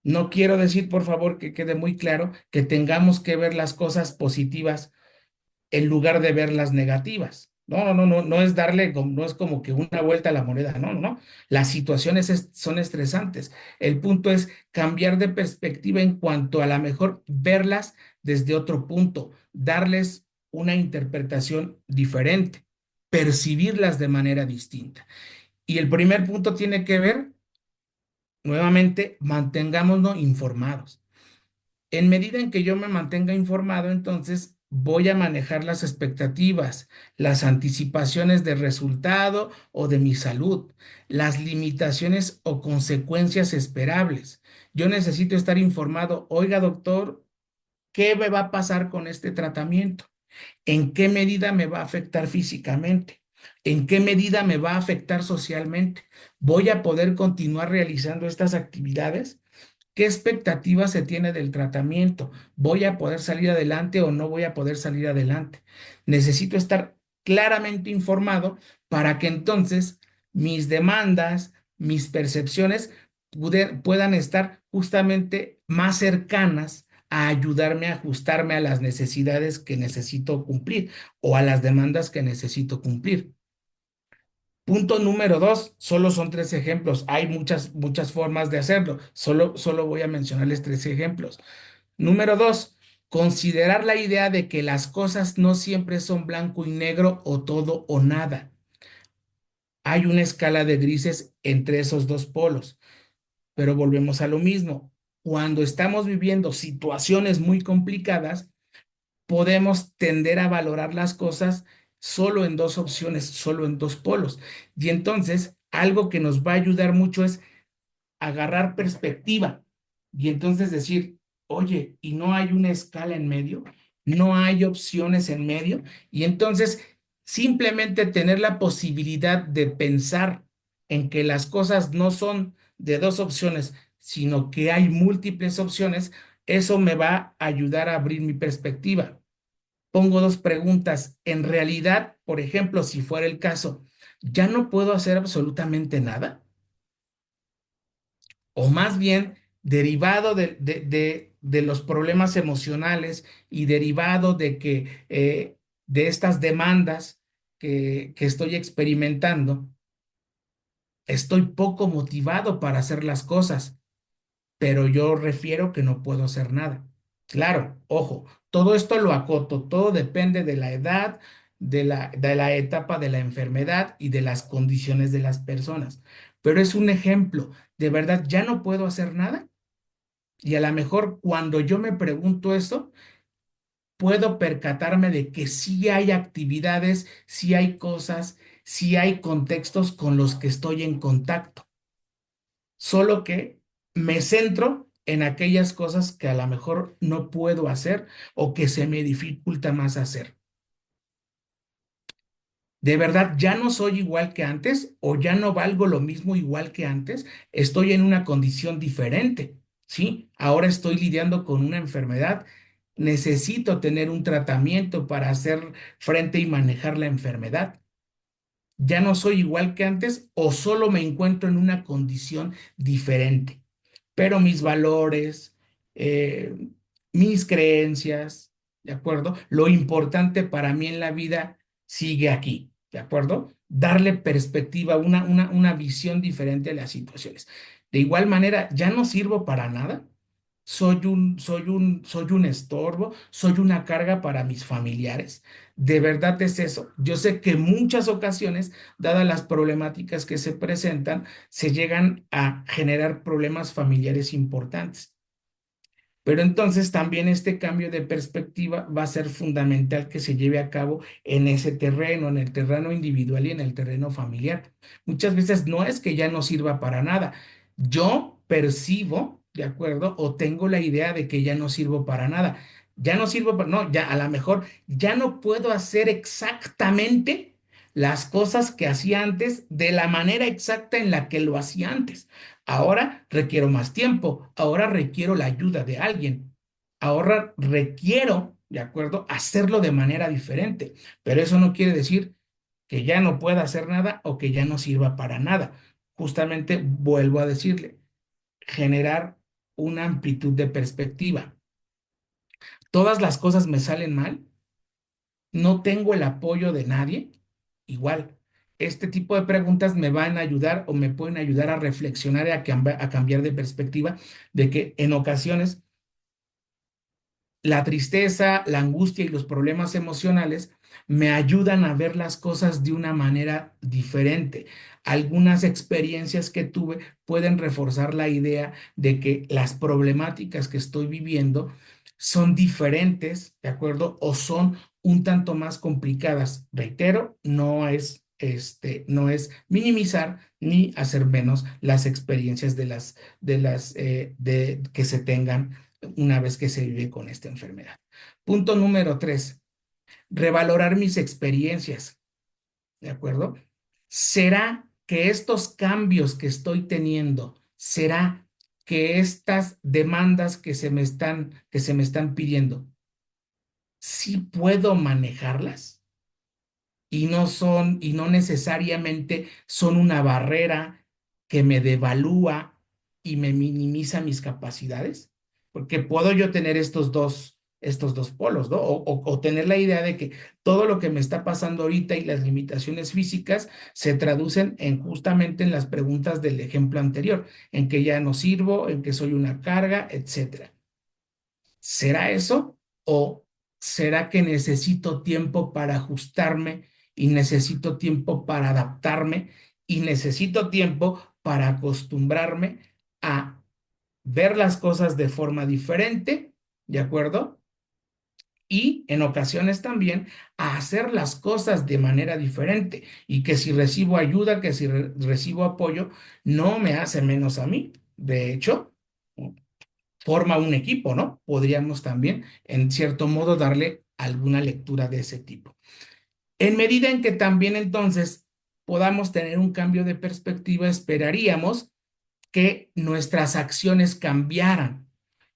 no quiero decir por favor que quede muy claro que tengamos que ver las cosas positivas en lugar de ver las negativas. No es darle, no es como que una vuelta a la moneda, no. Las situaciones son estresantes. El punto es cambiar de perspectiva en cuanto a la mejor verlas desde otro punto, darles una interpretación diferente, percibirlas de manera distinta. Y el primer punto tiene que ver, nuevamente, mantengámonos informados. En medida en que yo me mantenga informado, entonces voy a manejar las expectativas, las anticipaciones de resultado o de mi salud, las limitaciones o consecuencias esperables. Yo necesito estar informado, oiga, doctor, ¿qué me va a pasar con este tratamiento? ¿En qué medida me va a afectar físicamente? ¿En qué medida me va a afectar socialmente? ¿Voy a poder continuar realizando estas actividades? ¿Qué expectativa se tiene del tratamiento? ¿Voy a poder salir adelante o no voy a poder salir adelante? Necesito estar claramente informado para que entonces mis demandas, mis percepciones puedan estar justamente más cercanas a ayudarme a ajustarme a las necesidades que necesito cumplir o a las demandas que necesito cumplir. Punto número dos, solo son tres ejemplos. Hay muchas formas de hacerlo. Solo voy a mencionarles tres ejemplos. Número dos, considerar la idea de que las cosas no siempre son blanco y negro o todo o nada. Hay una escala de grises entre esos dos polos, pero volvemos a lo mismo. Cuando estamos viviendo situaciones muy complicadas, podemos tender a valorar las cosas solo en dos opciones, solo en dos polos. Y entonces, algo que nos va a ayudar mucho es agarrar perspectiva y entonces decir, oye, ¿y no hay una escala en medio? ¿No hay opciones en medio? Y entonces, simplemente tener la posibilidad de pensar en que las cosas no son de dos opciones, sino que hay múltiples opciones, eso me va a ayudar a abrir mi perspectiva. Pongo dos preguntas. En realidad, por ejemplo, si fuera el caso, ¿ya no puedo hacer absolutamente nada? O más bien, derivado de los problemas emocionales y derivado de que de estas demandas que estoy experimentando, estoy poco motivado para hacer las cosas, pero yo refiero que no puedo hacer nada. Claro, ojo, todo esto lo acoto, todo depende de la edad, de la etapa de la enfermedad y de las condiciones de las personas. Pero es un ejemplo, de verdad, ya no puedo hacer nada. Y a lo mejor cuando yo me pregunto eso, puedo percatarme de que sí hay actividades, sí hay cosas, sí hay contextos con los que estoy en contacto, solo que me centro en aquellas cosas que a lo mejor no puedo hacer o que se me dificulta más hacer. ¿De verdad ya no soy igual que antes o ya no valgo lo mismo igual que antes? Estoy en una condición diferente, ¿sí? Ahora estoy lidiando con una enfermedad. Necesito tener un tratamiento para hacer frente y manejar la enfermedad. ¿Ya no soy igual que antes o solo me encuentro en una condición diferente? Pero mis valores, eh, mis creencias, ¿de acuerdo? Lo importante para mí en la vida sigue aquí, ¿de acuerdo? Darle perspectiva, una visión diferente a las situaciones. De igual manera, ya no sirvo para nada. Soy un estorbo, soy una carga para mis familiares. De verdad es eso. Yo sé que en muchas ocasiones, dadas las problemáticas que se presentan, se llegan a generar problemas familiares importantes. Pero entonces también este cambio de perspectiva va a ser fundamental que se lleve a cabo en ese terreno, en el terreno individual y en el terreno familiar. Muchas veces no es que ya no sirva para nada. Yo percibo, ¿de acuerdo? O tengo la idea de que ya no sirvo para nada. Ya no sirvo para, no, ya a lo mejor ya no puedo hacer exactamente las cosas que hacía antes de la manera exacta en la que lo hacía antes. Ahora requiero más tiempo, ahora requiero la ayuda de alguien, ahora requiero, ¿de acuerdo?, hacerlo de manera diferente, pero eso no quiere decir que ya no pueda hacer nada o que ya no sirva para nada. Justamente vuelvo a decirle, generar una amplitud de perspectiva. Todas las cosas me salen mal, no tengo el apoyo de nadie, igual. Este tipo de preguntas me van a ayudar o me pueden ayudar a reflexionar y a cambiar de perspectiva de que en ocasiones la tristeza, la angustia y los problemas emocionales me ayudan a ver las cosas de una manera diferente. Algunas experiencias que tuve pueden reforzar la idea de que las problemáticas que estoy viviendo son diferentes, ¿de acuerdo? O son un tanto más complicadas. Reitero, no es minimizar ni hacer menos las experiencias que se tengan una vez que se vive con esta enfermedad. Punto número 3, revalorar mis experiencias, ¿de acuerdo? ¿Será que estos cambios que estoy teniendo, será que estas demandas que se me están pidiendo, sí puedo manejarlas? Y no necesariamente son una barrera que me devalúa y me minimiza mis capacidades, porque puedo yo tener estos dos polos, ¿no? O tener la idea de que todo lo que me está pasando ahorita y las limitaciones físicas se traducen justamente en las preguntas del ejemplo anterior, en que ya no sirvo, en que soy una carga, etcétera. ¿Será eso? ¿O será que necesito tiempo para ajustarme y necesito tiempo para adaptarme y necesito tiempo para acostumbrarme a ver las cosas de forma diferente, ¿de acuerdo? Y en ocasiones también a hacer las cosas de manera diferente y que si recibo ayuda, que si recibo apoyo, no me hace menos a mí. De hecho, forma un equipo, ¿no? Podríamos también, en cierto modo, darle alguna lectura de ese tipo. En medida en que también entonces podamos tener un cambio de perspectiva, esperaríamos que nuestras acciones cambiaran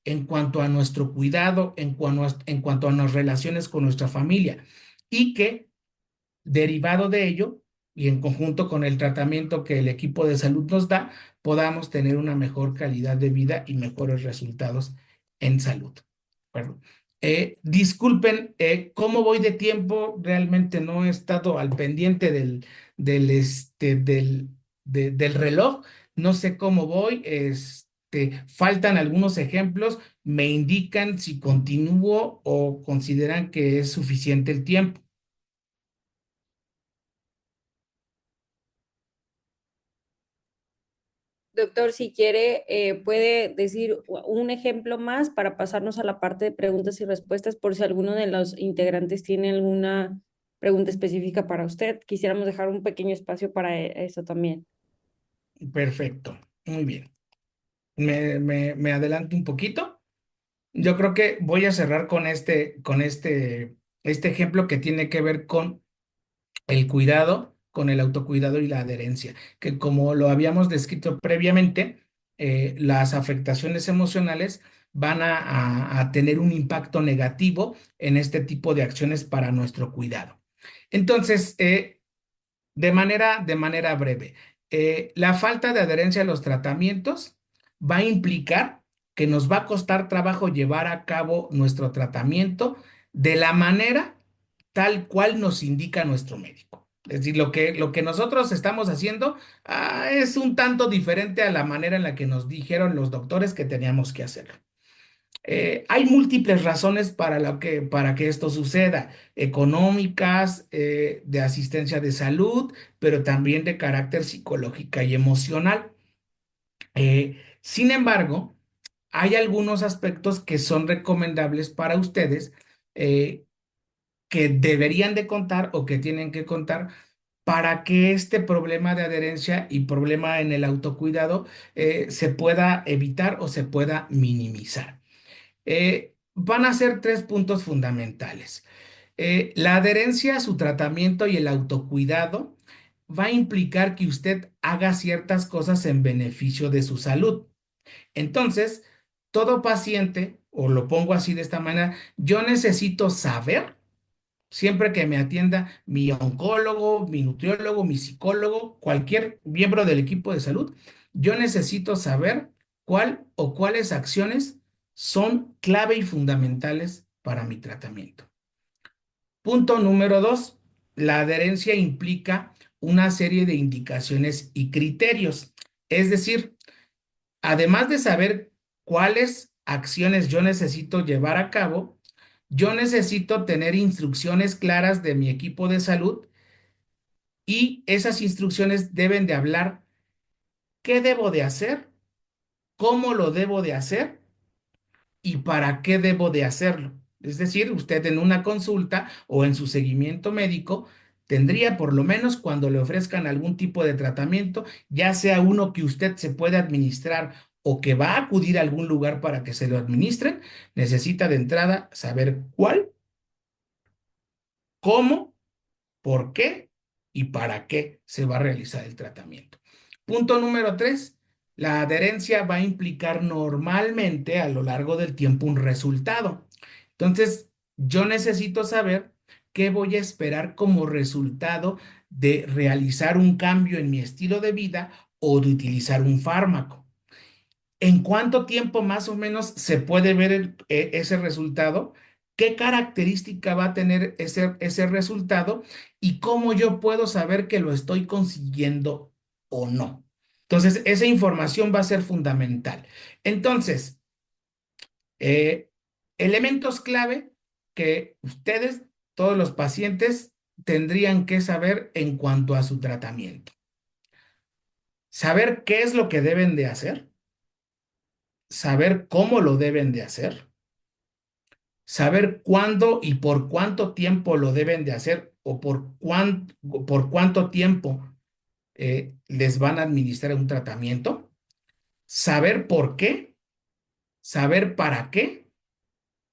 en cuanto a nuestro cuidado, en cuanto a las relaciones con nuestra familia y que derivado de ello y en conjunto con el tratamiento que el equipo de salud nos da, podamos tener una mejor calidad de vida y mejores resultados en salud. Bueno, disculpen, ¿cómo voy de tiempo? Realmente no he estado al pendiente del reloj. No sé cómo voy. Faltan algunos ejemplos. Me indican si continúo o consideran que es suficiente el tiempo. Doctor, si quiere, puede decir un ejemplo más para pasarnos a la parte de preguntas y respuestas por si alguno de los integrantes tiene alguna pregunta específica para usted. Quisiéramos dejar un pequeño espacio para eso también. Perfecto, muy bien. Me adelanto un poquito. Yo creo que voy a cerrar con este ejemplo que tiene que ver con el cuidado con el autocuidado y la adherencia, que como lo habíamos descrito previamente, las afectaciones emocionales van a tener un impacto negativo en este tipo de acciones para nuestro cuidado. Entonces, de manera breve, la falta de adherencia a los tratamientos va a implicar que nos va a costar trabajo llevar a cabo nuestro tratamiento de la manera tal cual nos indica nuestro médico. Es decir, lo que nosotros estamos haciendo, es un tanto diferente a la manera en la que nos dijeron los doctores que teníamos que hacerlo. Hay múltiples razones para que esto suceda, económicas, de asistencia de salud, pero también de carácter psicológica y emocional. Sin embargo, hay algunos aspectos que son recomendables para ustedes, eh, que deberían de contar o que tienen que contar para que este problema de adherencia y problema en el autocuidado, se pueda evitar o se pueda minimizar. Van a ser tres puntos fundamentales. La adherencia a su tratamiento y el autocuidado va a implicar que usted haga ciertas cosas en beneficio de su salud. Entonces, todo paciente, o lo pongo así de esta manera, yo necesito saber, siempre que me atienda mi oncólogo, mi nutriólogo, mi psicólogo, cualquier miembro del equipo de salud, yo necesito saber cuál o cuáles acciones son clave y fundamentales para mi tratamiento. Punto número dos, la adherencia implica una serie de indicaciones y criterios. Es decir, además de saber cuáles acciones yo necesito llevar a cabo, yo necesito tener instrucciones claras de mi equipo de salud, y esas instrucciones deben de hablar qué debo de hacer, cómo lo debo de hacer y para qué debo de hacerlo. Es decir, usted en una consulta o en su seguimiento médico tendría, por lo menos cuando le ofrezcan algún tipo de tratamiento, ya sea uno que usted se puede administrar o que va a acudir a algún lugar para que se lo administren, necesita de entrada saber cuál, cómo, por qué y para qué se va a realizar el tratamiento. Punto número tres, la adherencia va a implicar normalmente a lo largo del tiempo un resultado. Entonces, yo necesito saber qué voy a esperar como resultado de realizar un cambio en mi estilo de vida o de utilizar un fármaco. ¿En cuánto tiempo más o menos se puede ver ese resultado? ¿Qué característica va a tener ese resultado? ¿Y cómo yo puedo saber que lo estoy consiguiendo o no? Entonces, esa información va a ser fundamental. Entonces, eh, elementos clave que ustedes, todos los pacientes, tendrían que saber en cuanto a su tratamiento. Saber qué es lo que deben de hacer, saber cómo lo deben de hacer, saber cuándo y por cuánto tiempo lo deben de hacer, o por cuánto tiempo, les van a administrar un tratamiento, saber por qué, saber para qué,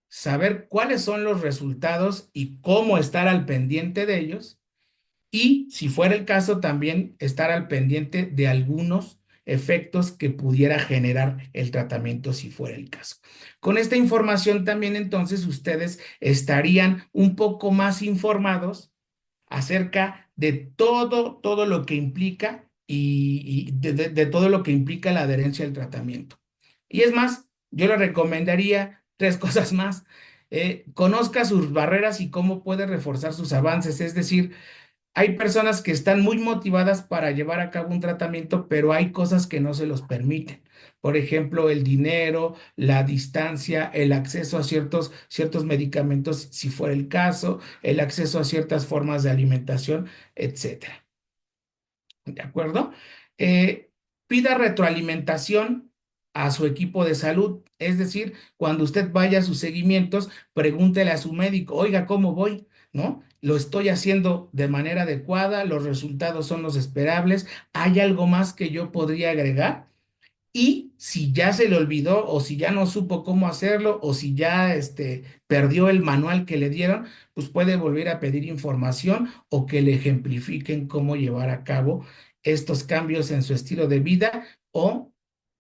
saber cuáles son los resultados y cómo estar al pendiente de ellos. Y si fuera el caso, también estar al pendiente de algunos efectos que pudiera generar el tratamiento si fuera el caso. Con esta información también entonces ustedes estarían un poco más informados acerca de todo lo que implica, y de todo lo que implica la adherencia al tratamiento. Y es más, yo le recomendaría tres cosas más. Conozca sus barreras y cómo puede reforzar sus avances. Es decir, hay personas que están muy motivadas para llevar a cabo un tratamiento, pero hay cosas que no se los permiten. Por ejemplo, el dinero, la distancia, el acceso a ciertos medicamentos, si fuera el caso, el acceso a ciertas formas de alimentación, etcétera. ¿De acuerdo? Eh, Pida retroalimentación a su equipo de salud. Es decir, cuando usted vaya a sus seguimientos, pregúntele a su médico, oiga, ¿cómo voy? ¿No? ¿Lo estoy haciendo de manera adecuada? ¿Los resultados son los esperables? ¿Hay algo más que yo podría agregar? Y si ya se le olvidó o si ya no supo cómo hacerlo o si ya perdió el manual que le dieron, pues puede volver a pedir información o que le ejemplifiquen cómo llevar a cabo estos cambios en su estilo de vida o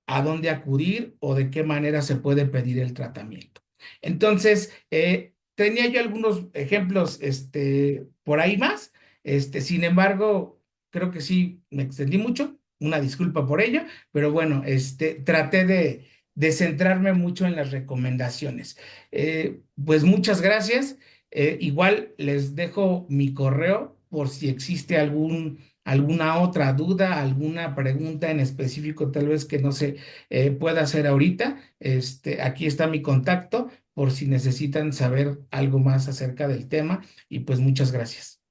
a dónde acudir o de qué manera se puede pedir el tratamiento. Entonces, tenía yo algunos ejemplos por ahí más. Sin embargo, creo que sí me extendí mucho. Una disculpa por ello, pero bueno, traté de centrarme mucho en las recomendaciones. Pues muchas gracias. Igual les dejo mi correo por si existe alguna otra duda, alguna pregunta en específico, tal vez que no se pueda hacer ahorita. Aquí está mi contacto por si necesitan saber algo más acerca del tema y pues muchas gracias.